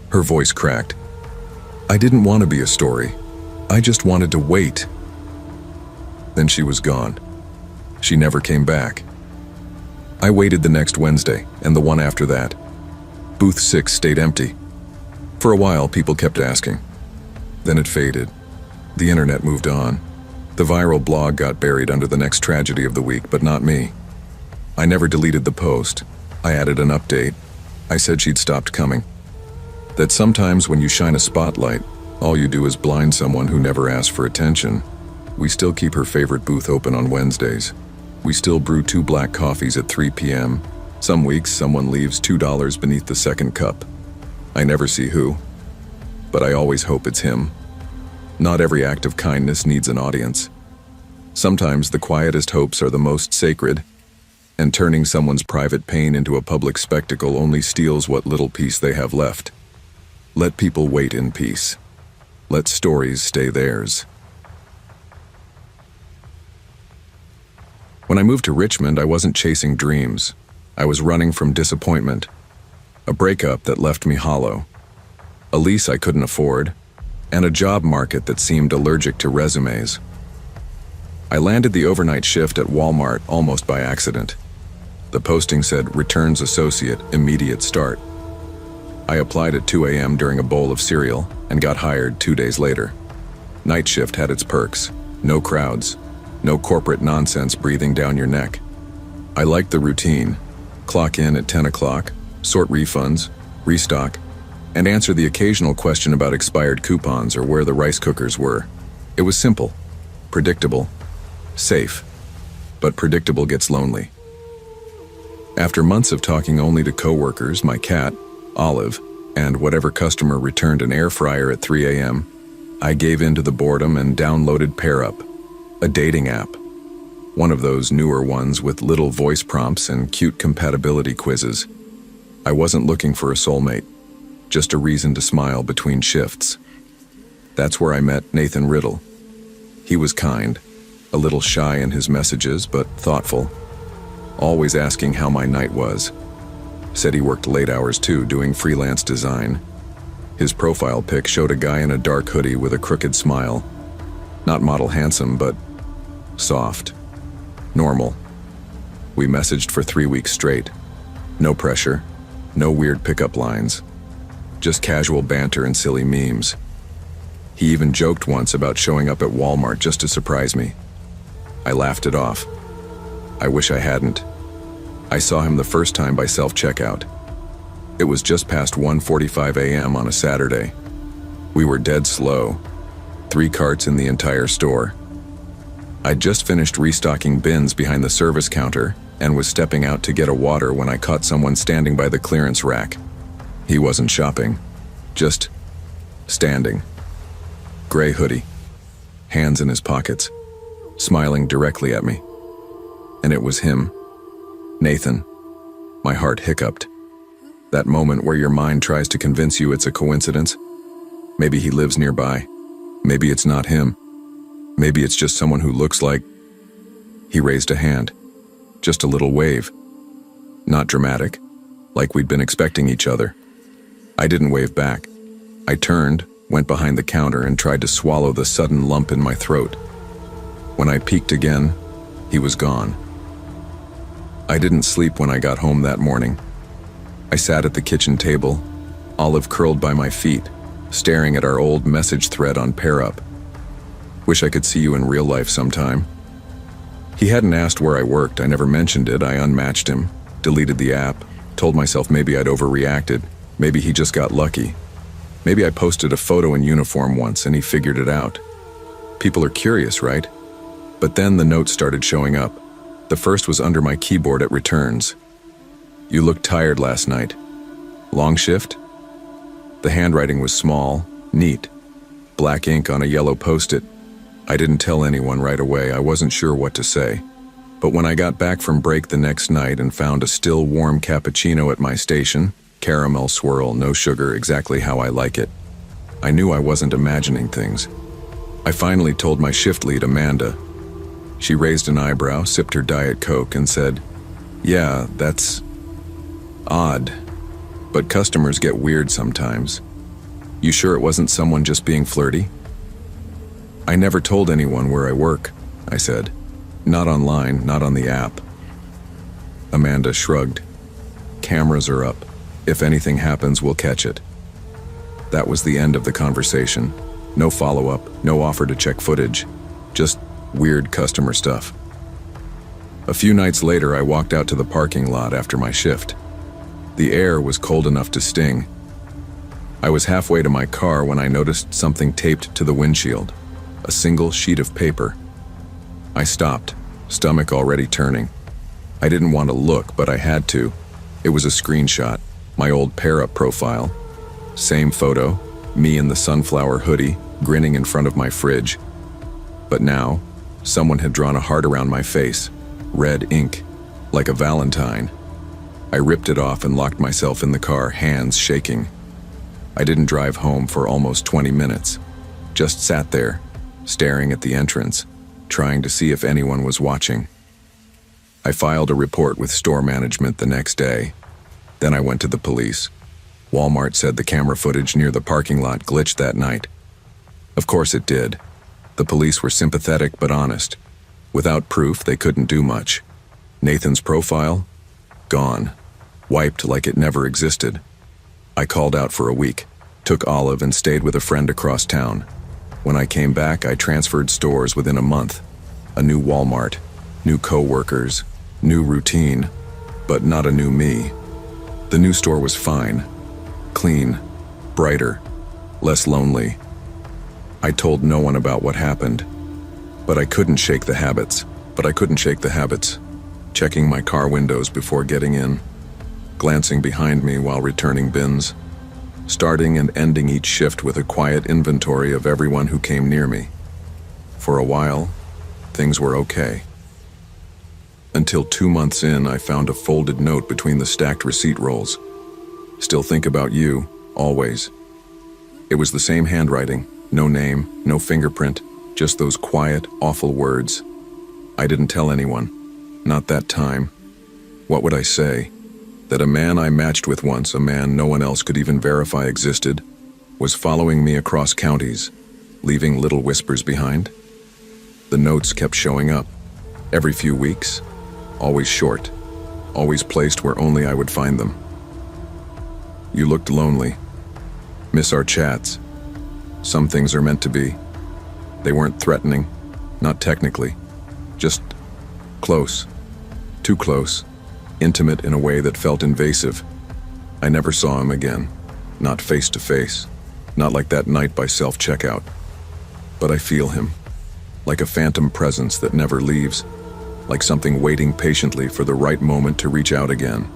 Her voice cracked. "I didn't want to be a story. I just wanted to wait." Then she was gone. She never came back. I waited the next Wednesday, and the one after that. Booth 6 stayed empty. For a while, people kept asking. Then it faded. The internet moved on. The viral blog got buried under the next tragedy of the week, but not me. I never deleted the post. I added an update. I said she'd stopped coming. That sometimes when you shine a spotlight, all you do is blind someone who never asked for attention. We still keep her favorite booth open on Wednesdays. We still brew 2 black coffees at 3 p.m. Some weeks, someone leaves $2 beneath the second cup. I never see who, but I always hope it's him. Not every act of kindness needs an audience. Sometimes the quietest hopes are the most sacred, and turning someone's private pain into a public spectacle only steals what little peace they have left. Let people wait in peace. Let stories stay theirs. When I moved to Richmond, I wasn't chasing dreams. I was running from disappointment. A breakup that left me hollow. A lease I couldn't afford, and a job market that seemed allergic to resumes. I landed the overnight shift at Walmart almost by accident. The posting said, "Returns Associate, immediate start." I applied at 2 a.m. during a bowl of cereal and got hired 2 days later. Night shift had its perks. No crowds. No corporate nonsense breathing down your neck. I liked the routine. Clock in at 10 o'clock, sort refunds, restock, and answer the occasional question about expired coupons or where the rice cookers were. It was simple, predictable, safe, but predictable gets lonely. After months of talking only to coworkers, my cat, Olive, and whatever customer returned an air fryer at 3 a.m., I gave in to the boredom and downloaded PairUp, a dating app. One of those newer ones with little voice prompts and cute compatibility quizzes. I wasn't looking for a soulmate, just a reason to smile between shifts. That's where I met Nathan Riddle. He was kind, a little shy in his messages, but thoughtful. Always asking how my night was. Said he worked late hours too, doing freelance design. His profile pic showed a guy in a dark hoodie with a crooked smile. Not model handsome, but soft. Normal. We messaged for 3 weeks straight. No pressure, no weird pickup lines. Just casual banter and silly memes. He even joked once about showing up at Walmart just to surprise me. I laughed it off. I wish I hadn't. I saw him the first time by self-checkout. It was just past 1:45 a.m. on a Saturday. We were dead slow. 3 carts in the entire store. I'd just finished restocking bins behind the service counter and was stepping out to get a water when I caught someone standing by the clearance rack. He wasn't shopping, just standing. Gray hoodie, hands in his pockets, smiling directly at me. And it was him, Nathan. My heart hiccuped. That moment where your mind tries to convince you it's a coincidence. Maybe he lives nearby. Maybe it's not him. Maybe it's just someone who looks like... He raised a hand. Just a little wave. Not dramatic, like we'd been expecting each other. I didn't wave back. I turned, went behind the counter, and tried to swallow the sudden lump in my throat. When I peeked again, he was gone. I didn't sleep when I got home that morning. I sat at the kitchen table, Olive curled by my feet, staring at our old message thread on PairUp. Wish I could see you in real life sometime. He hadn't asked where I worked. I never mentioned it. I unmatched him, deleted the app, told myself maybe I'd overreacted. Maybe he just got lucky. Maybe I posted a photo in uniform once and he figured it out. People are curious, right? But then the notes started showing up. The first was under my keyboard at returns. You looked tired last night. Long shift? The handwriting was small, neat. Black ink on a yellow post-it. I didn't tell anyone right away. I wasn't sure what to say. But when I got back from break the next night and found a still warm cappuccino at my station, caramel swirl, no sugar, exactly how I like it, I knew I wasn't imagining things. I finally told my shift lead, Amanda. She raised an eyebrow, sipped her Diet Coke, and said, "Yeah, that's odd. But customers get weird sometimes. You sure it wasn't someone just being flirty?" "I never told anyone where I work," I said. "Not online, not on the app." Amanda shrugged. "Cameras are up. If anything happens, we'll catch it." That was the end of the conversation. No follow-up, no offer to check footage. Just weird customer stuff. A few nights later, I walked out to the parking lot after my shift. The air was cold enough to sting. I was halfway to my car when I noticed something taped to the windshield. A single sheet of paper. I stopped, stomach already turning. I didn't want to look, but I had to. It was a screenshot, my old PairUp profile. Same photo, me in the sunflower hoodie, grinning in front of my fridge. But now, someone had drawn a heart around my face, red ink, like a Valentine. I ripped it off and locked myself in the car, hands shaking. I didn't drive home for almost 20 minutes. Just sat there, staring at the entrance, trying to see if anyone was watching. I filed a report with store management the next day. Then I went to the police. Walmart said the camera footage near the parking lot glitched that night. Of course it did. The police were sympathetic but honest. Without proof, they couldn't do much. Nathan's profile? Gone. Wiped like it never existed. I called out for a week, took Olive and stayed with a friend across town. When I came back, I transferred stores within a month. A new Walmart, new co-workers, new routine, but not a new me. The new store was fine. Clean, brighter, less lonely. I told no one about what happened, but I couldn't shake the habits. Checking my car windows before getting in, glancing behind me while returning bins, starting and ending each shift with a quiet inventory of everyone who came near me. For a while, things were okay. Until 2 months in, I found a folded note between the stacked receipt rolls. "Still think about you, always." It was the same handwriting, no name, no fingerprint, just those quiet, awful words. I didn't tell anyone, not that time. What would I say? That a man I matched with once, a man no one else could even verify existed, was following me across counties, leaving little whispers behind? The notes kept showing up, every few weeks, always short, always placed where only I would find them. "You looked lonely. Miss our chats. Some things are meant to be." They weren't threatening, not technically, just close, too close, intimate in a way that felt invasive. I never saw him again, not face to face, not like that night by self-checkout. But I feel him, like a phantom presence that never leaves, like something waiting patiently for the right moment to reach out again.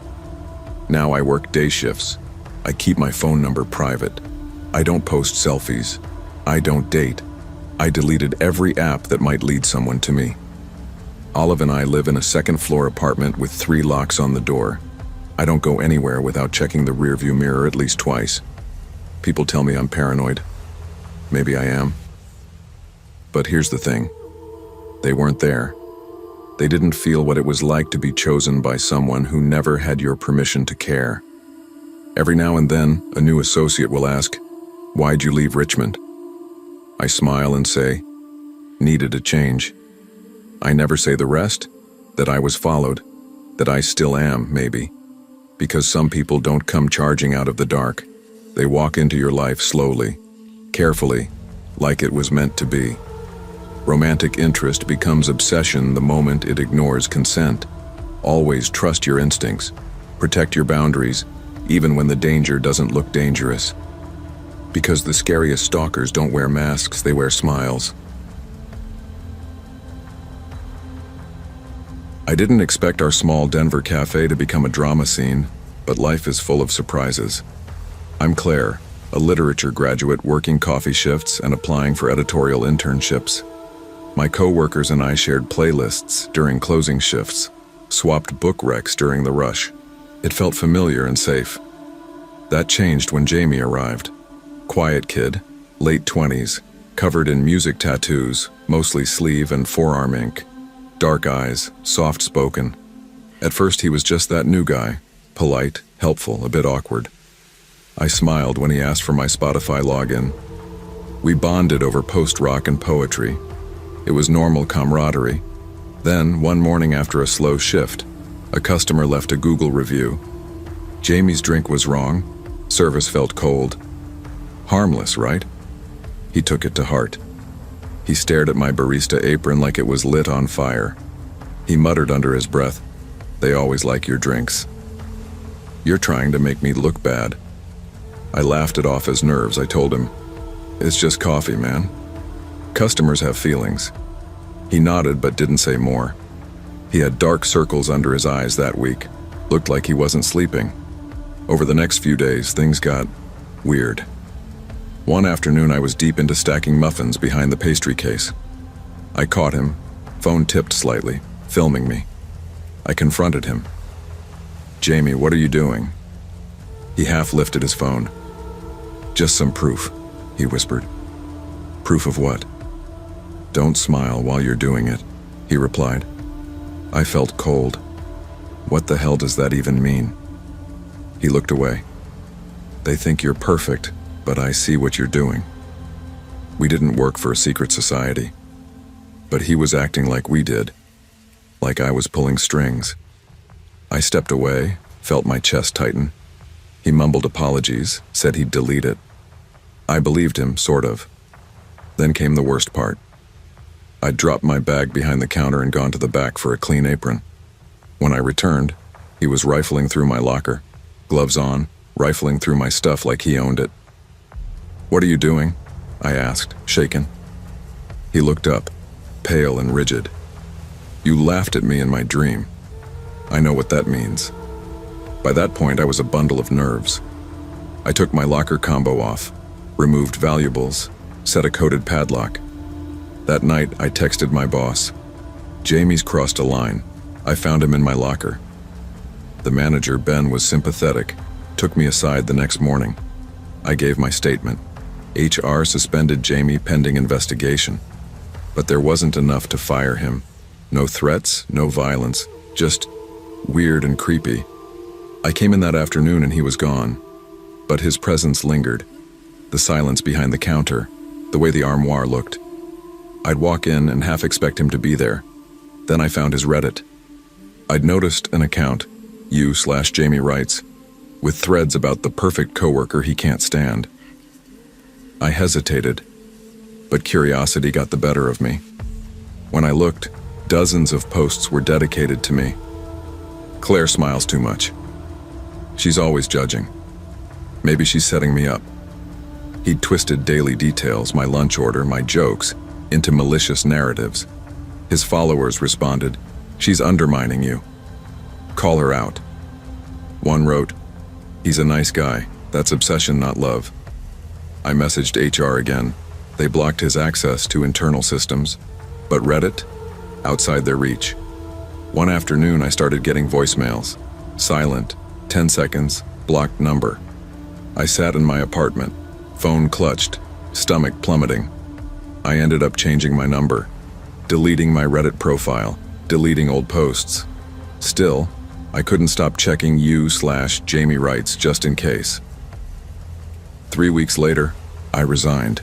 Now I work day shifts. I keep my phone number private. I don't post selfies. I don't date. I deleted every app that might lead someone to me. Olive and I live in a second-floor apartment with 3 locks on the door. I don't go anywhere without checking the rearview mirror at least twice. People tell me I'm paranoid. Maybe I am. But here's the thing. They weren't there. They didn't feel what it was like to be chosen by someone who never had your permission to care. Every now and then, a new associate will ask, "Why'd you leave Richmond?" I smile and say, "Needed a change." I never say the rest, that I was followed, that I still am, maybe. Because some people don't come charging out of the dark. They walk into your life slowly, carefully, like it was meant to be. Romantic interest becomes obsession the moment it ignores consent. Always trust your instincts. Protect your boundaries, even when the danger doesn't look dangerous. Because the scariest stalkers don't wear masks, they wear smiles. I didn't expect our small Denver cafe to become a drama scene, but life is full of surprises. I'm Claire, a literature graduate working coffee shifts and applying for editorial internships. My co-workers and I shared playlists during closing shifts, swapped book recs during the rush. It felt familiar and safe. That changed when Jamie arrived. Quiet kid, late 20s, covered in music tattoos, mostly sleeve and forearm ink. Dark eyes, soft-spoken. At first he was just that new guy, polite, helpful, a bit awkward. I smiled when he asked for my Spotify login. We bonded over post-rock and poetry. It was normal camaraderie. Then, one morning after a slow shift, a customer left a Google review. Jamie's drink was wrong. Service felt cold. Harmless, right? He took it to heart. He stared at my barista apron like it was lit on fire. He muttered under his breath, "They always like your drinks." "You're trying to make me look bad." I laughed it off as nerves. I told him, "It's just coffee, man. Customers have feelings." He nodded but didn't say more. He had dark circles under his eyes that week. Looked like he wasn't sleeping. Over the next few days, things got weird. One afternoon, I was deep into stacking muffins behind the pastry case. I caught him, phone tipped slightly, filming me. I confronted him. "Jamie, what are you doing?" He half lifted his phone. "Just some proof," he whispered. "Proof of what?" "Don't smile while you're doing it," he replied. I felt cold. What the hell does that even mean? He looked away. "They think you're perfect, but I see what you're doing." We didn't work for a secret society. But he was acting like we did, like I was pulling strings. I stepped away, felt my chest tighten. He mumbled apologies, said he'd delete it. I believed him, sort of. Then came the worst part. I'd dropped my bag behind the counter and gone to the back for a clean apron. When I returned, he was rifling through my locker, gloves on, rifling through my stuff like he owned it. "What are you doing?" I asked, shaken. He looked up, pale and rigid. "You laughed at me in my dream. I know what that means." By that point, I was a bundle of nerves. I took my locker combo off, removed valuables, set a coded padlock. That night, I texted my boss. "Jamie's crossed a line. I found him in my locker." The manager, Ben, was sympathetic, took me aside the next morning. I gave my statement. HR suspended Jamie pending investigation. But there wasn't enough to fire him. No threats, no violence, just weird and creepy. I came in that afternoon and he was gone. But his presence lingered. The silence behind the counter, the way the armoire looked. I'd walk in and half expect him to be there. Then I found his Reddit. I'd noticed an account, u/Jamie Writes, with threads about the perfect coworker he can't stand. I hesitated, but curiosity got the better of me. When I looked, dozens of posts were dedicated to me. "Claire smiles too much. She's always judging. Maybe she's setting me up." He'd twisted daily details, my lunch order, my jokes, into malicious narratives. His followers responded, "She's undermining you. Call her out." One wrote, "He's a nice guy. That's obsession, not love." I messaged HR again. They blocked his access to internal systems, but Reddit, outside their reach. One afternoon, I started getting voicemails. Silent, 10 seconds, blocked number. I sat in my apartment, phone clutched, stomach plummeting. I ended up changing my number, deleting my Reddit profile, deleting old posts. Still, I couldn't stop checking u/Jamie Writes just in case. 3 weeks later, I resigned.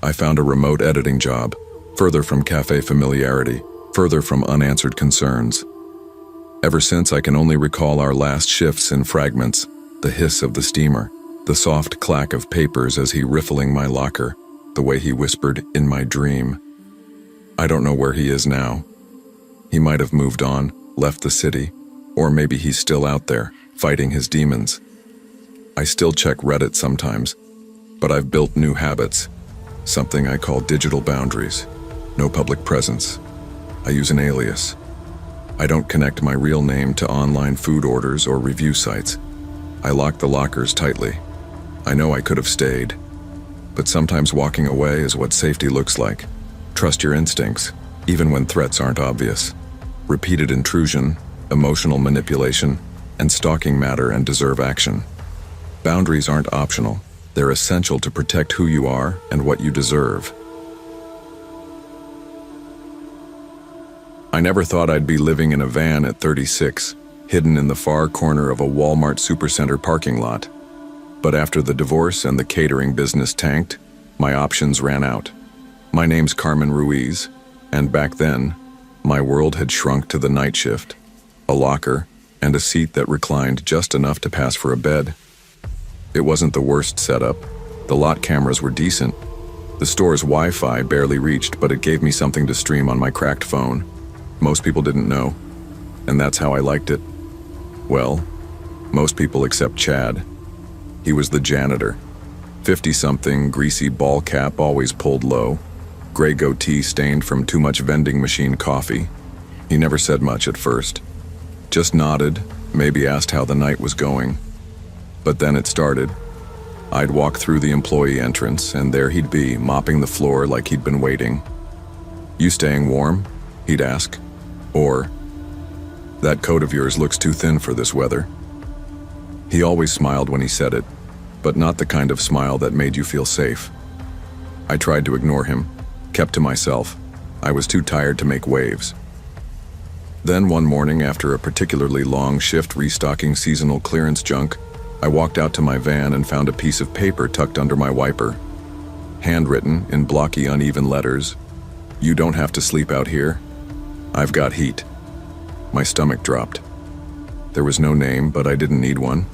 I found a remote editing job, further from cafe familiarity, further from unanswered concerns. Ever since, I can only recall our last shifts in fragments, the hiss of the steamer, The soft clack of papers as he riffling my locker, the way he whispered in my dream. I don't know where he is now. He might have moved on, left the city, or maybe he's still out there, fighting his demons. I still check Reddit sometimes, but I've built new habits, something I call digital boundaries. No public presence. I use an alias. I don't connect my real name to online food orders or review sites. I lock the lockers tightly. I know I could have stayed, but sometimes walking away is what safety looks like. Trust your instincts, even when threats aren't obvious. Repeated intrusion, emotional manipulation, and stalking matter and deserve action. Boundaries aren't optional. They're essential to protect who you are and what you deserve. I never thought I'd be living in a van at 36, hidden in the far corner of a Walmart supercenter parking lot. But after the divorce and the catering business tanked, my options ran out. My name's Carmen Ruiz, and back then, my world had shrunk to the night shift, a locker, and a seat that reclined just enough to pass for a bed. It wasn't the worst setup. The lot cameras were decent. The store's Wi-Fi barely reached, but it gave me something to stream on my cracked phone. Most people didn't know, and that's how I liked it. Well, most people except Chad. He was the janitor. 50-something, greasy ball cap always pulled low, gray goatee stained from too much vending machine coffee. He never said much at first. Just nodded, maybe asked how the night was going. But then it started. I'd walk through the employee entrance, and there he'd be, mopping the floor like he'd been waiting. "You staying warm?" he'd ask. Or, "That coat of yours looks too thin for this weather." He always smiled when he said it, but not the kind of smile that made you feel safe. I tried to ignore him, kept to myself. I was too tired to make waves. Then one morning, after a particularly long shift restocking seasonal clearance junk, I walked out to my van and found a piece of paper tucked under my wiper. Handwritten in blocky, uneven letters, "You don't have to sleep out here. I've got heat." My stomach dropped. There was no name, but I didn't need one.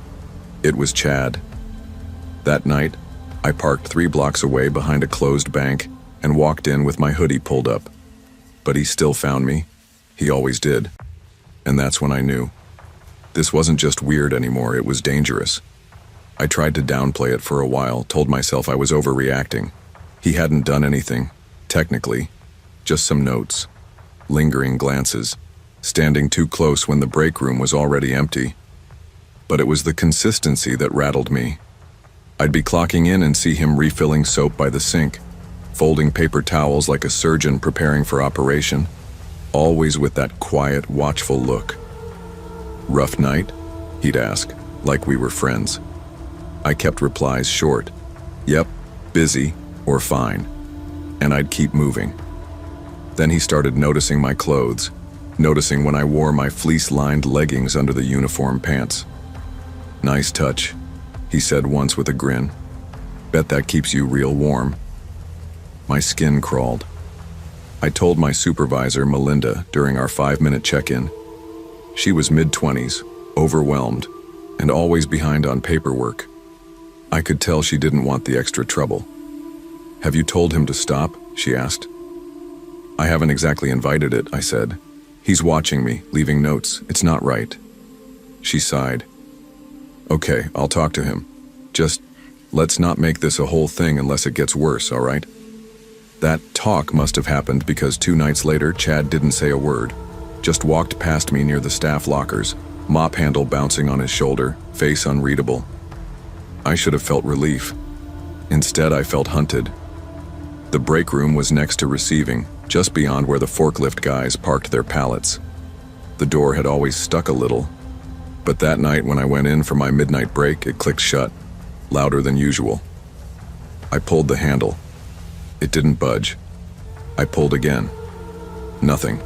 It was Chad. That night, I parked 3 blocks away behind a closed bank and walked in with my hoodie pulled up. But he still found me. He always did. And that's when I knew. This wasn't just weird anymore, it was dangerous. I tried to downplay it for a while, told myself I was overreacting. He hadn't done anything, technically. Just some notes. Lingering glances. Standing too close when the break room was already empty. But it was the consistency that rattled me. I'd be clocking in and see him refilling soap by the sink, folding paper towels like a surgeon preparing for operation, always with that quiet, watchful look. "Rough night?" he'd ask, like we were friends. I kept replies short. "Yep, busy," or "fine." And I'd keep moving. Then he started noticing my clothes, noticing when I wore my fleece-lined leggings under the uniform pants. "Nice touch," he said once with a grin. "Bet that keeps you real warm." My skin crawled. I told my supervisor, Melinda, during our 5-minute check-in. She was mid-20s, overwhelmed, and always behind on paperwork. I could tell she didn't want the extra trouble. "Have you told him to stop?" she asked. "I haven't exactly invited it," I said. "He's watching me, leaving notes. It's not right." She sighed. "Okay, I'll talk to him. Just, let's not make this a whole thing unless it gets worse, all right?" That talk must have happened because 2 nights later, Chad didn't say a word. Just walked past me near the staff lockers, mop handle bouncing on his shoulder, face unreadable. I should have felt relief. Instead, I felt hunted. The break room was next to receiving, just beyond where the forklift guys parked their pallets. The door had always stuck a little, but that night when I went in for my midnight break, it clicked shut, louder than usual. I pulled the handle. It didn't budge. I pulled again. Nothing.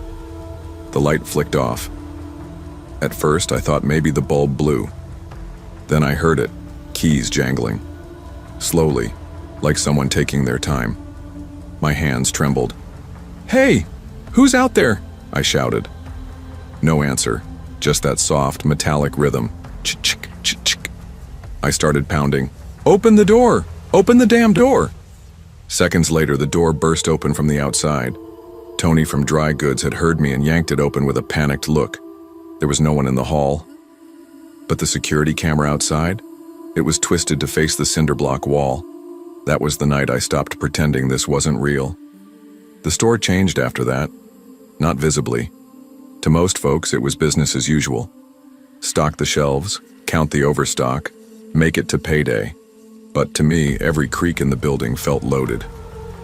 The light flicked off. At first, I thought maybe the bulb blew. Then I heard it, keys jangling. Slowly, like someone taking their time. My hands trembled. "Hey! Who's out there?" I shouted. No answer, just that soft, metallic rhythm. Ch-chick, ch-chick. I started pounding. "Open the door! Open the damn door!" Seconds later, the door burst open from the outside. Tony from Dry Goods had heard me and yanked it open with a panicked look. There was no one in the hall. But the security camera outside? It was twisted to face the cinder block wall. That was the night I stopped pretending this wasn't real. The store changed after that. Not visibly. To most folks, it was business as usual. Stock the shelves, count the overstock, make it to payday. But to me, every creak in the building felt loaded.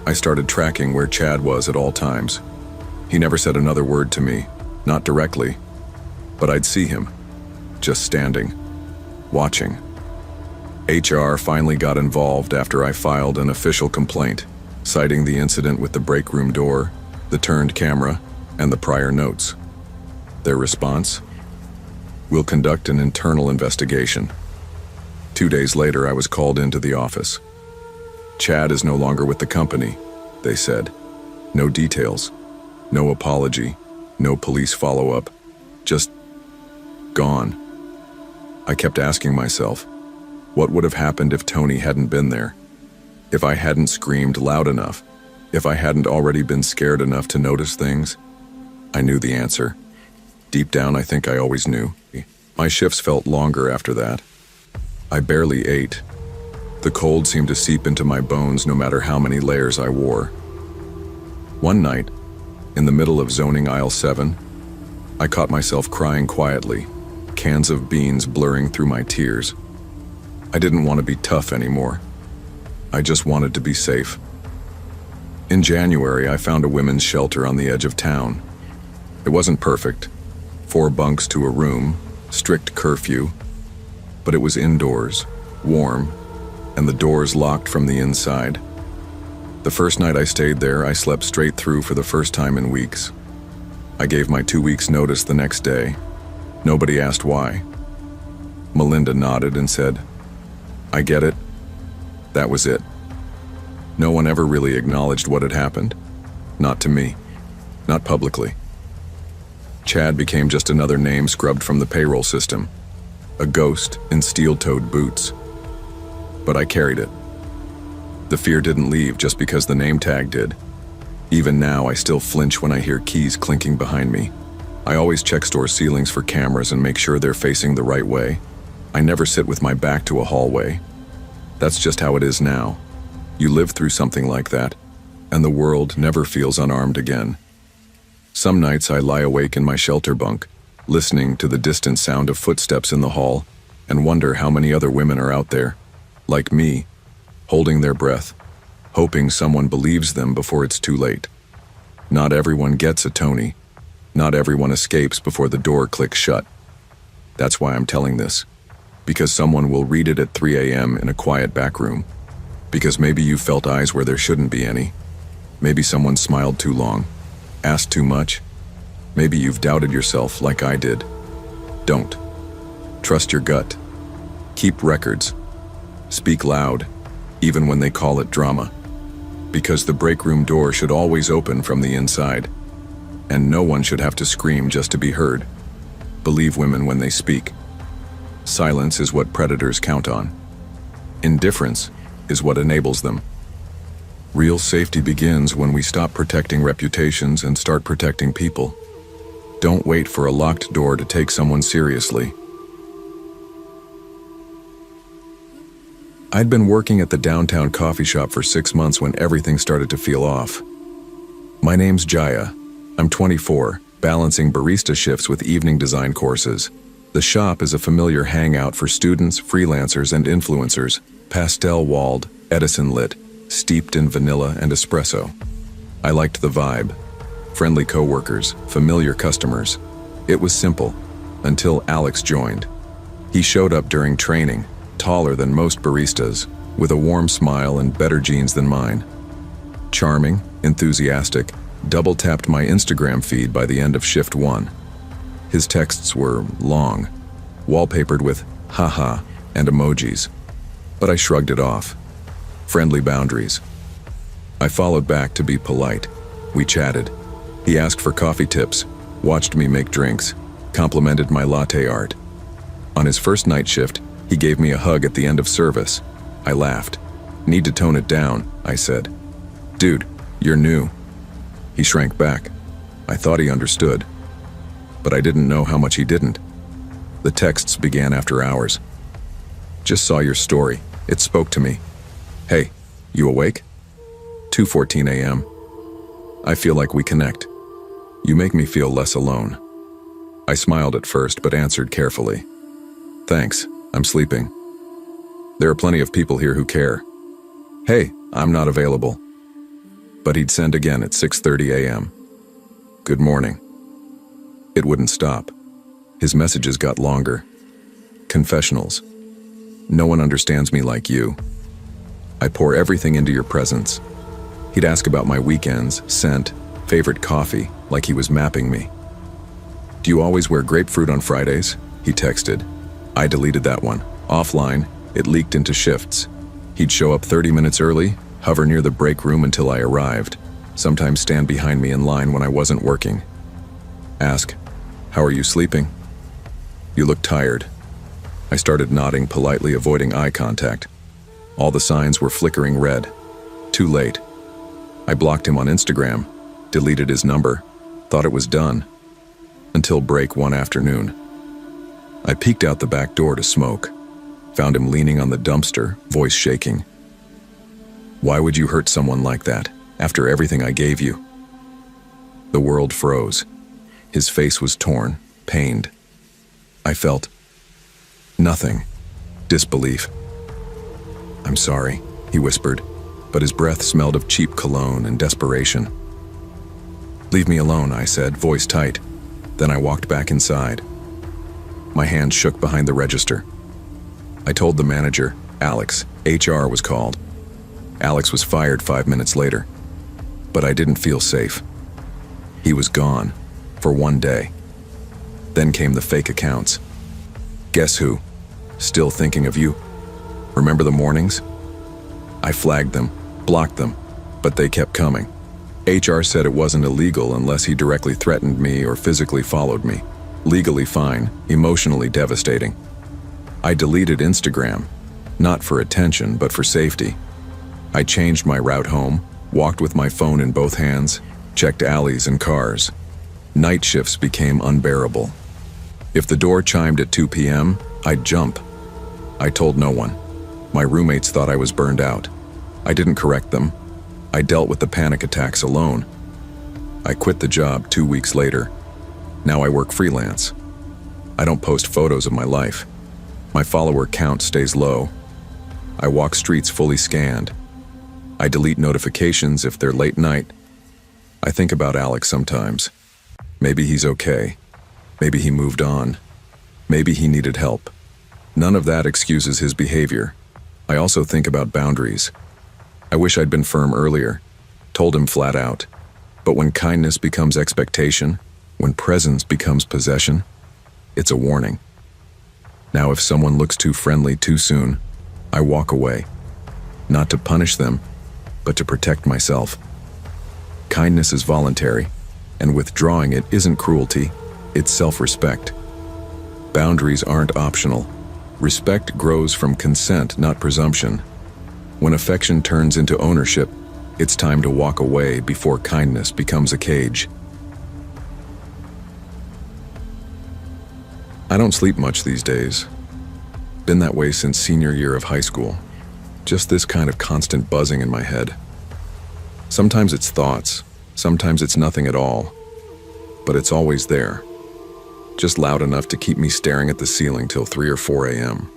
I started tracking where Chad was at all times. He never said another word to me, not directly, but I'd see him, just standing, watching. HR finally got involved after I filed an official complaint, citing the incident with the break room door, the turned camera, and the prior notes. Their response? "We'll conduct an internal investigation." 2 days later, I was called into the office. "Chad is no longer with the company," they said. No details, no apology, no police follow-up, just gone. I kept asking myself, what would have happened if Tony hadn't been there? If I hadn't screamed loud enough? If I hadn't already been scared enough to notice things? I knew the answer. Deep down, I think I always knew. My shifts felt longer after that. I barely ate. The cold seemed to seep into my bones no matter how many layers I wore. One night, in the middle of zoning aisle 7, I caught myself crying quietly, cans of beans blurring through my tears. I didn't want to be tough anymore. I just wanted to be safe. In January, I found a women's shelter on the edge of town. It wasn't perfect. 4 bunks to a room, strict curfew, but it was indoors, warm, and the doors locked from the inside. The first night I stayed there, I slept straight through for the first time in weeks. I gave my 2 weeks' notice the next day. Nobody asked why. Melinda nodded and said, "I get it." That was it. No one ever really acknowledged what had happened. Not to me. Not publicly. Chad became just another name scrubbed from the payroll system. A ghost in steel-toed boots. But I carried it. The fear didn't leave just because the name tag did. Even now, I still flinch when I hear keys clinking behind me. I always check store ceilings for cameras and make sure they're facing the right way. I never sit with my back to a hallway. That's just how it is now. You live through something like that, and the world never feels unarmed again. Some nights I lie awake in my shelter bunk, listening to the distant sound of footsteps in the hall, and wonder how many other women are out there, like me, holding their breath, hoping someone believes them before it's too late. Not everyone gets a Tony. Not everyone escapes before the door clicks shut. That's why I'm telling this. Because someone will read it at 3 a.m. in a quiet back room. Because maybe you felt eyes where there shouldn't be any. Maybe someone smiled too long, asked too much. Maybe you've doubted yourself like I did. Don't. Trust your gut. Keep records. Speak loud, even when they call it drama. Because the break room door should always open from the inside. And no one should have to scream just to be heard. Believe women when they speak. Silence is what predators count on. Indifference is what enables them. Real safety begins when we stop protecting reputations and start protecting people. Don't wait for a locked door to take someone seriously. I'd been working at the downtown coffee shop for 6 months when everything started to feel off. My name's Jaya. I'm 24, balancing barista shifts with evening design courses. The shop is a familiar hangout for students, freelancers, and influencers, pastel-walled, Edison-lit, steeped in vanilla and espresso. I liked the vibe. Friendly coworkers, familiar customers. It was simple, until Alex joined. He showed up during training, taller than most baristas, with a warm smile and better genes than mine. Charming, enthusiastic, double-tapped my Instagram feed by the end of shift 1. His texts were long, wallpapered with haha and emojis, but I shrugged it off. Friendly boundaries. I followed back to be polite. We chatted. He asked for coffee tips, watched me make drinks, complimented my latte art. On his first night shift, he gave me a hug at the end of service. I laughed. Need to tone it down, I said. Dude, you're new. He shrank back. I thought he understood. But I didn't know how much he didn't. The texts began after hours. Just saw your story. It spoke to me. Hey, you awake? 2:14 a.m. I feel like we connect. You make me feel less alone. I smiled at first, but answered carefully. Thanks, I'm sleeping. There are plenty of people here who care. Hey, I'm not available. But he'd send again at 6:30 a.m. Good morning. It wouldn't stop. His messages got longer. Confessionals. No one understands me like you. I pour everything into your presence. He'd ask about my weekends, scent, favorite coffee, like he was mapping me. Do you always wear grapefruit on Fridays? He texted. I deleted that one. Offline, it leaked into shifts. He'd show up 30 minutes early, hover near the break room until I arrived, sometimes stand behind me in line when I wasn't working. Ask, how are you sleeping? You look tired. I started nodding politely, avoiding eye contact. All the signs were flickering red. Too late. I blocked him on Instagram, deleted his number, thought it was done. Until break one afternoon. I peeked out the back door to smoke. Found him leaning on the dumpster, voice shaking. Why would you hurt someone like that, after everything I gave you? The world froze. His face was torn, pained. I felt nothing. Disbelief. I'm sorry, he whispered, but his breath smelled of cheap cologne and desperation. Leave me alone, I said, voice tight. Then I walked back inside. My hand shook behind the register. I told the manager, Alex, HR was called. Alex was fired 5 minutes later. But I didn't feel safe. He was gone, for one day. Then came the fake accounts. Guess who? Still thinking of you. Remember the mornings? I flagged them, blocked them, but they kept coming. HR said it wasn't illegal unless he directly threatened me or physically followed me. Legally fine, emotionally devastating. I deleted Instagram, not for attention, but for safety. I changed my route home, walked with my phone in both hands, checked alleys and cars. Night shifts became unbearable. If the door chimed at 2 p.m., I'd jump. I told no one. My roommates thought I was burned out. I didn't correct them. I dealt with the panic attacks alone. I quit the job 2 weeks later. Now I work freelance. I don't post photos of my life. My follower count stays low. I walk streets fully scanned. I delete notifications if they're late night. I think about Alex sometimes. Maybe he's okay. Maybe he moved on. Maybe he needed help. None of that excuses his behavior. I also think about boundaries. I wish I'd been firm earlier, told him flat out. But when kindness becomes expectation, when presence becomes possession, it's a warning. Now if someone looks too friendly too soon, I walk away. Not to punish them, but to protect myself. Kindness is voluntary, and withdrawing it isn't cruelty, it's self-respect. Boundaries aren't optional. Respect grows from consent, not presumption. When affection turns into ownership, it's time to walk away before kindness becomes a cage. I don't sleep much these days. Been that way since senior year of high school. Just this kind of constant buzzing in my head. Sometimes it's thoughts, sometimes it's nothing at all. But it's always there. Just loud enough to keep me staring at the ceiling till 3 or 4 a.m.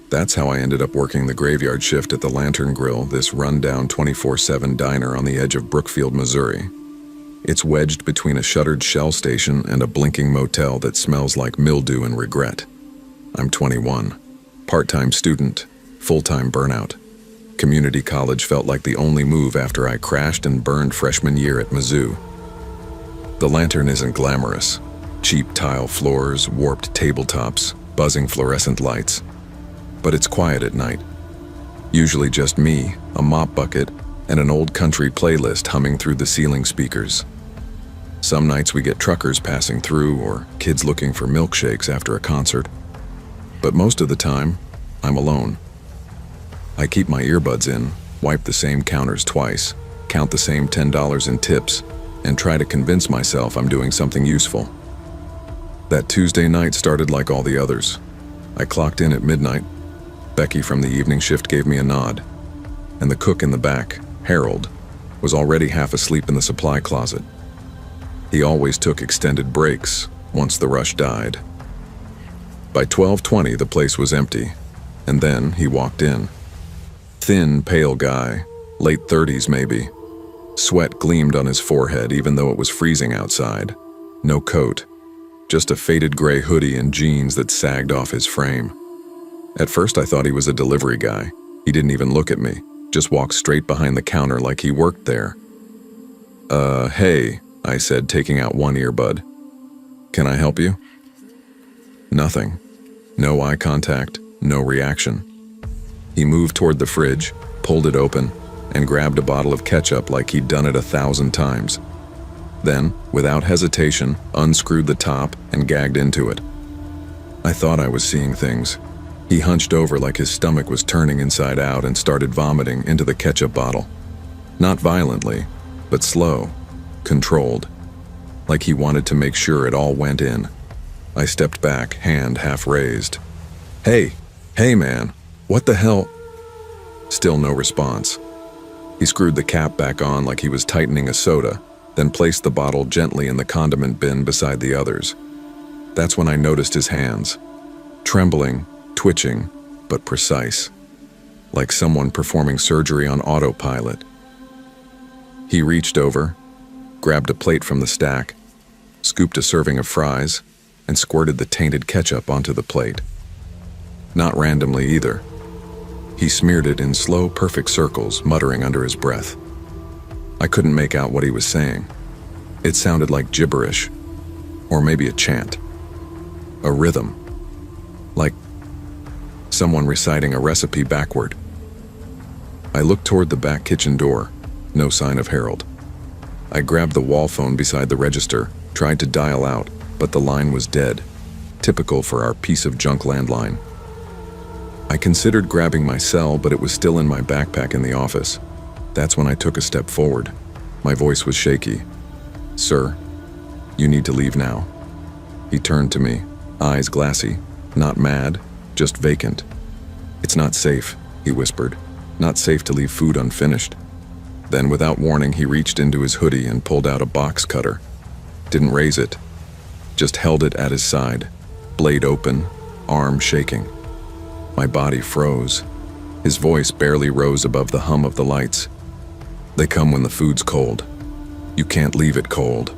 That's how I ended up working the graveyard shift at the Lantern Grill, this run-down 24/7 diner on the edge of Brookfield, Missouri. It's wedged between a shuttered Shell station and a blinking motel that smells like mildew and regret. I'm 21, part-time student, full-time burnout. Community college felt like the only move after I crashed and burned freshman year at Mizzou. The Lantern isn't glamorous. Cheap tile floors, warped tabletops, buzzing fluorescent lights. But it's quiet at night. Usually just me, a mop bucket, and an old country playlist humming through the ceiling speakers. Some nights we get truckers passing through or kids looking for milkshakes after a concert. But most of the time, I'm alone. I keep my earbuds in, wipe the same counters twice, count the same $10 in tips, and try to convince myself I'm doing something useful. That Tuesday night started like all the others. I clocked in at midnight. Becky from the evening shift gave me a nod, and the cook in the back, Harold, was already half asleep in the supply closet. He always took extended breaks once the rush died. By 12:20, the place was empty, and then he walked in. Thin, pale guy, late 30s maybe. Sweat gleamed on his forehead even though it was freezing outside. No coat, just a faded gray hoodie and jeans that sagged off his frame. At first I thought he was a delivery guy. He didn't even look at me, just walked straight behind the counter like he worked there. Hey, I said, taking out one earbud. Can I help you? Nothing. No eye contact, no reaction. He moved toward the fridge, pulled it open, and grabbed a bottle of ketchup like he'd done it 1,000 times. Then, without hesitation, unscrewed the top and gagged into it. I thought I was seeing things. He hunched over like his stomach was turning inside out and started vomiting into the ketchup bottle. Not violently, but slow, controlled, like he wanted to make sure it all went in. I stepped back, hand half raised. Hey man, what the hell? Still no response. He screwed the cap back on like he was tightening a soda, then placed the bottle gently in the condiment bin beside the others. That's when I noticed his hands. Trembling, twitching, but precise. Like someone performing surgery on autopilot. He reached over, grabbed a plate from the stack, scooped a serving of fries, and squirted the tainted ketchup onto the plate. Not randomly either. He smeared it in slow, perfect circles, muttering under his breath. I couldn't make out what he was saying. It sounded like gibberish, or maybe a chant. A rhythm. Like someone reciting a recipe backward. I looked toward the back kitchen door. No sign of Harold. I grabbed the wall phone beside the register, tried to dial out, but the line was dead. Typical for our piece of junk landline. I considered grabbing my cell, but it was still in my backpack in the office. That's when I took a step forward. My voice was shaky. Sir, you need to leave now. He turned to me, eyes glassy, not mad, just vacant. It's not safe, he whispered. Not safe to leave food unfinished. Then, without warning, he reached into his hoodie and pulled out a box cutter. Didn't raise it, just held it at his side, blade open, arm shaking. My body froze. His voice barely rose above the hum of the lights. They come when the food's cold. You can't leave it cold.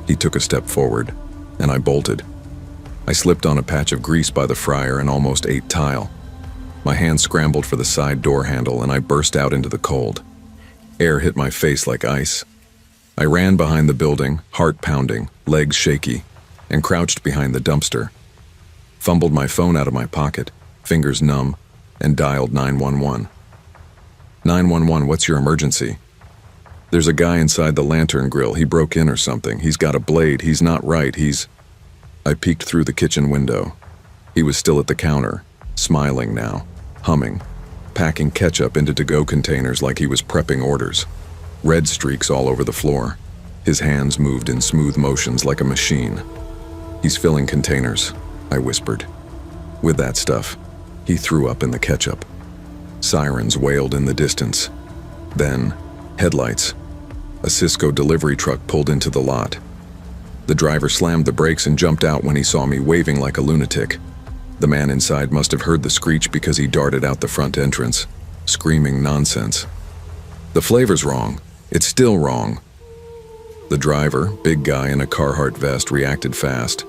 He took a step forward, and I bolted. I slipped on a patch of grease by the fryer and almost ate tile. My hand scrambled for the side door handle and I burst out into the cold. Air hit my face like ice. I ran behind the building, heart pounding, legs shaky, and crouched behind the dumpster. Fumbled my phone out of my pocket, fingers numb, and dialed 911. 911, what's your emergency? There's a guy inside the lantern grill. He broke in or something. He's got a blade. He's not right. I peeked through the kitchen window. He was still at the counter, smiling now, humming, packing ketchup into to-go containers like he was prepping orders. Red streaks all over the floor. His hands moved in smooth motions like a machine. He's filling containers, I whispered. With that stuff, he threw up in the ketchup. Sirens wailed in the distance. Then, headlights. A Cisco delivery truck pulled into the lot. The driver slammed the brakes and jumped out when he saw me waving like a lunatic. The man inside must have heard the screech because he darted out the front entrance, screaming nonsense. The flavor's wrong. It's still wrong. The driver, big guy in a Carhartt vest, reacted fast,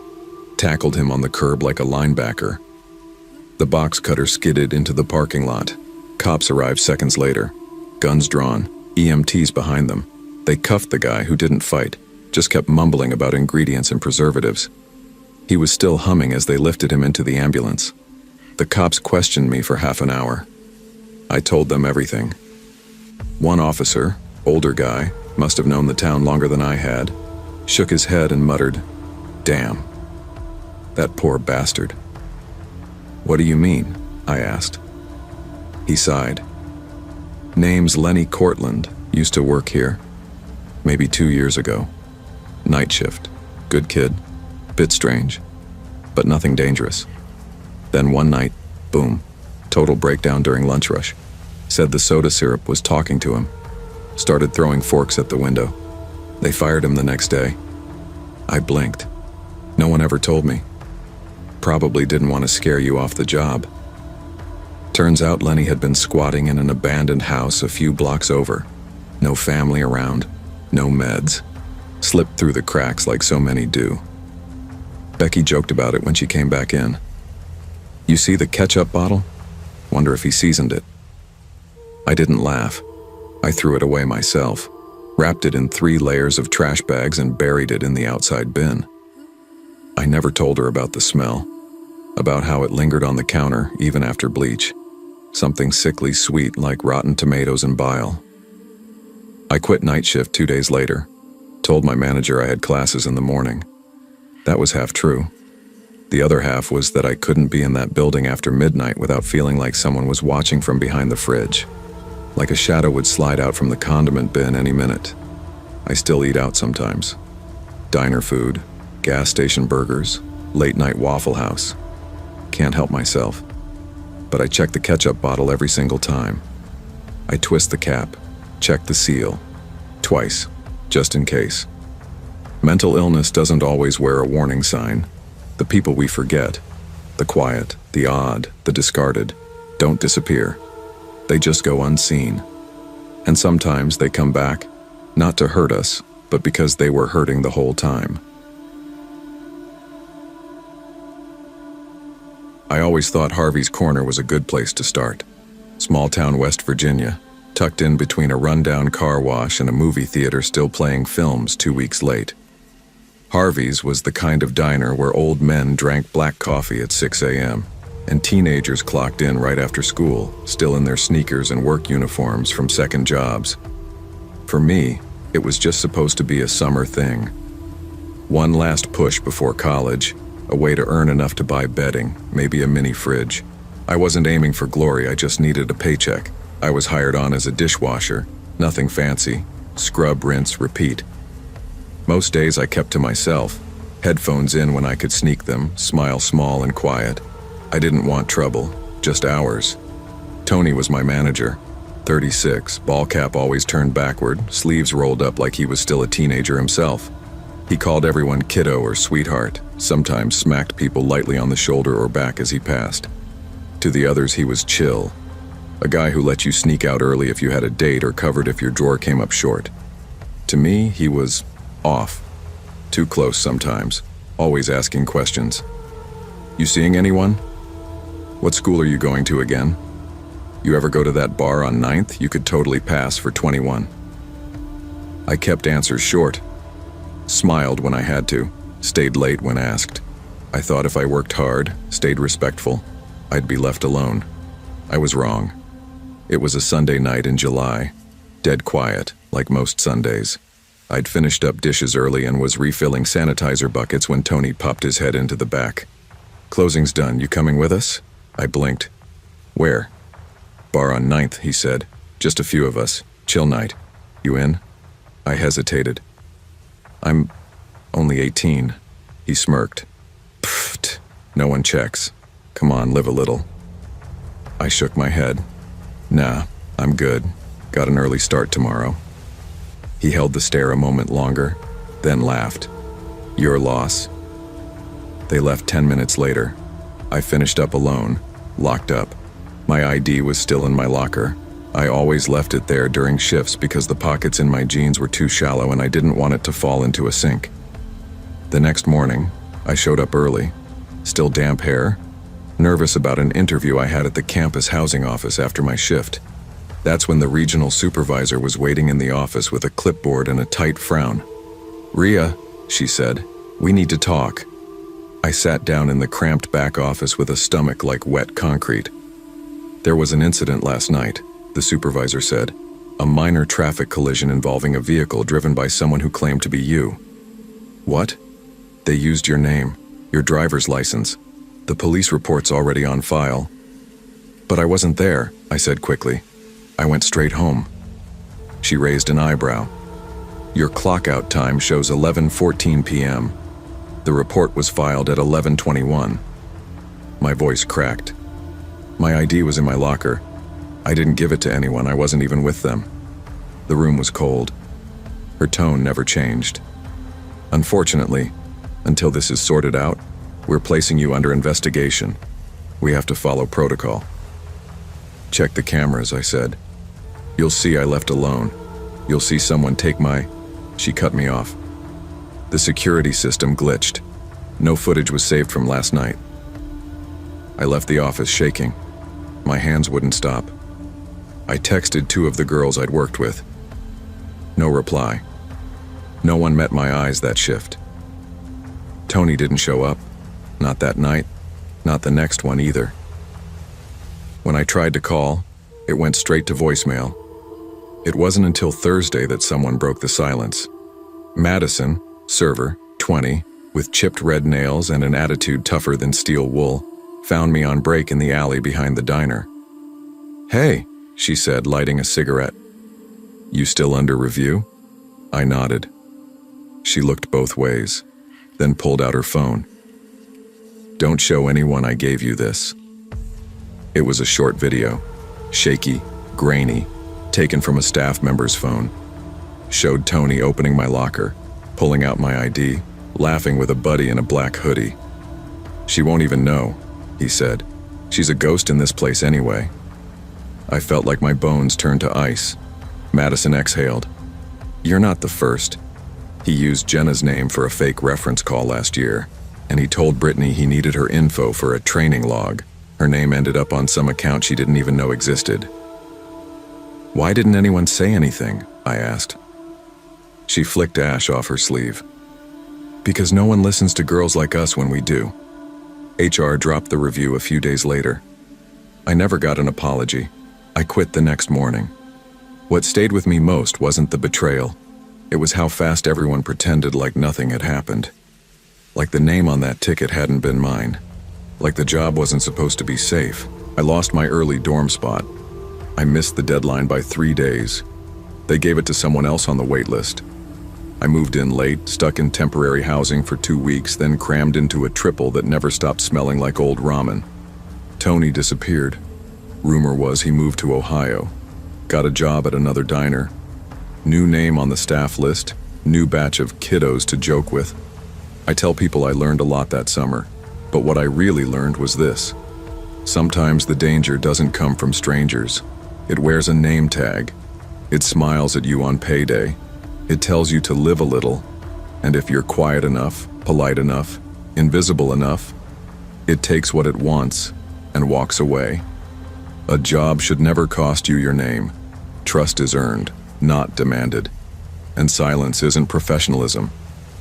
tackled him on the curb like a linebacker. The box cutter skidded into the parking lot. Cops arrived seconds later, guns drawn, EMTs behind them. They cuffed the guy who didn't fight, just kept mumbling about ingredients and preservatives. He was still humming as they lifted him into the ambulance. The cops questioned me for half an hour. I told them everything. One officer, older guy, must have known the town longer than I had, shook his head and muttered, "Damn. That poor bastard." "What do you mean?" I asked. He sighed. Name's Lenny Cortland, used to work here. Maybe 2 years ago. Night shift. Good kid. Bit strange. But nothing dangerous. Then one night, boom. Total breakdown during lunch rush. Said the soda syrup was talking to him. Started throwing forks at the window. They fired him the next day. I blinked. No one ever told me. Probably didn't want to scare you off the job. Turns out Lenny had been squatting in an abandoned house a few blocks over. No family around, no meds. Slipped through the cracks like so many do. Becky joked about it when she came back in. You see the ketchup bottle? Wonder if he seasoned it. I didn't laugh. I threw it away myself, wrapped it in 3 layers of trash bags and buried it in the outside bin. I never told her about the smell, about how it lingered on the counter even after bleach. Something sickly sweet like rotten tomatoes and bile. I quit night shift 2 days later. Told my manager I had classes in the morning. That was half true. The other half was that I couldn't be in that building after midnight without feeling like someone was watching from behind the fridge. Like a shadow would slide out from the condiment bin any minute. I still eat out sometimes. Diner food, gas station burgers, late night Waffle House. Can't help myself. But I check the ketchup bottle every single time. I twist the cap, check the seal. Twice, just in case. Mental illness doesn't always wear a warning sign. The people we forget, the quiet, the odd, the discarded, don't disappear. They just go unseen. And sometimes they come back, not to hurt us, but because they were hurting the whole time. I always thought Harvey's Corner was a good place to start. Small town West Virginia, tucked in between a rundown car wash and a movie theater still playing films 2 weeks late. Harvey's was the kind of diner where old men drank black coffee at 6 a.m., and teenagers clocked in right after school, still in their sneakers and work uniforms from second jobs. For me, it was just supposed to be a summer thing. One last push before college, a way to earn enough to buy bedding, maybe a mini fridge. I wasn't aiming for glory, I just needed a paycheck. I was hired on as a dishwasher, nothing fancy. Scrub, rinse, repeat. Most days I kept to myself, headphones in when I could sneak them, smile small and quiet. I didn't want trouble, just hours. Tony was my manager, 36, ball cap always turned backward, sleeves rolled up like he was still a teenager himself. He called everyone kiddo or sweetheart, sometimes smacked people lightly on the shoulder or back as he passed. To the others he was chill, a guy who let you sneak out early if you had a date or covered if your drawer came up short. To me, he was off. Too close sometimes, always asking questions. You seeing anyone? What school are you going to again? You ever go to that bar on 9th? You could totally pass for 21. I kept answers short. Smiled when I had to, stayed late when asked. I thought if I worked hard, stayed respectful, I'd be left alone. I was wrong. It was a Sunday night in July, dead quiet, like most Sundays. I'd finished up dishes early and was refilling sanitizer buckets when Tony popped his head into the back. Closing's done, you coming with us? I blinked. Where? Bar on 9th, he said. Just a few of us. Chill night. You in? I hesitated. I'm only 18. He smirked. Pfft, no one checks. Come on, live a little. I shook my head. Nah, I'm good. Got an early start tomorrow. He held the stare a moment longer, then laughed. Your loss. They left 10 minutes later. I finished up alone, locked up. My ID was still in my locker. I always left it there during shifts because the pockets in my jeans were too shallow and I didn't want it to fall into a sink. The next morning, I showed up early. Still damp hair, nervous about an interview I had at the campus housing office after my shift. That's when the regional supervisor was waiting in the office with a clipboard and a tight frown. Rhea, she said, we need to talk. I sat down in the cramped back office with a stomach like wet concrete. There was an incident last night, the supervisor said. A minor traffic collision involving a vehicle driven by someone who claimed to be you. What? They used your name, your driver's license. The police report's already on file. But I wasn't there, I said quickly. I went straight home. She raised an eyebrow. Your clock-out time shows 11:14 p.m. The report was filed at 11:21. My voice cracked. My ID was in my locker. I didn't give it to anyone, I wasn't even with them. The room was cold. Her tone never changed. Unfortunately, until this is sorted out, we're placing you under investigation. We have to follow protocol. Check the cameras, I said. You'll see I left alone. You'll see someone take my... She cut me off. The security system glitched. No footage was saved from last night. I left the office shaking. My hands wouldn't stop. I texted 2 of the girls I'd worked with. No reply. No one met my eyes that shift. Tony didn't show up. Not that night. Not the next one either. When I tried to call, it went straight to voicemail. It wasn't until Thursday that someone broke the silence. Madison, server, 20, with chipped red nails and an attitude tougher than steel wool, found me on break in the alley behind the diner. "Hey," she said, lighting a cigarette. "You still under review?" I nodded. She looked both ways, then pulled out her phone. "Don't show anyone I gave you this." It was a short video, shaky, grainy, taken from a staff member's phone. Showed Tony opening my locker, pulling out my ID, laughing with a buddy in a black hoodie. "She won't even know," he said. "She's a ghost in this place anyway." I felt like my bones turned to ice. Madison exhaled. "You're not the first." He used Jenna's name for a fake reference call last year, and he told Brittany he needed her info for a training log. Her name ended up on some account she didn't even know existed. "Why didn't anyone say anything?" I asked. She flicked ash off her sleeve. "Because no one listens to girls like us when we do." HR dropped the review a few days later. I never got an apology. I quit the next morning. What stayed with me most wasn't the betrayal. It was how fast everyone pretended like nothing had happened. Like the name on that ticket hadn't been mine. Like the job wasn't supposed to be safe. I lost my early dorm spot. I missed the deadline by 3 days. They gave it to someone else on the wait list. I moved in late, stuck in temporary housing for 2 weeks, then crammed into a triple that never stopped smelling like old ramen. Tony disappeared. Rumor was he moved to Ohio. Got a job at another diner. New name on the staff list. New batch of kiddos to joke with. I tell people I learned a lot that summer, but what I really learned was this. Sometimes the danger doesn't come from strangers. It wears a name tag. It smiles at you on payday. It tells you to live a little, and if you're quiet enough, polite enough, invisible enough, it takes what it wants and walks away. A job should never cost you your name. Trust is earned, not demanded. And silence isn't professionalism.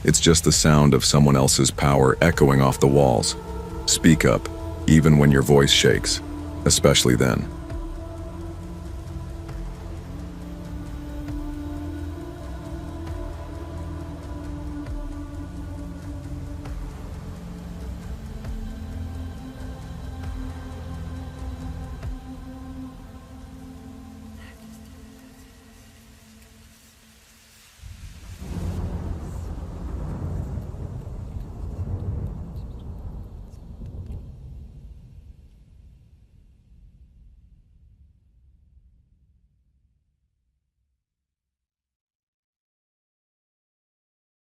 It's just the sound of someone else's power echoing off the walls. Speak up, even when your voice shakes, especially then.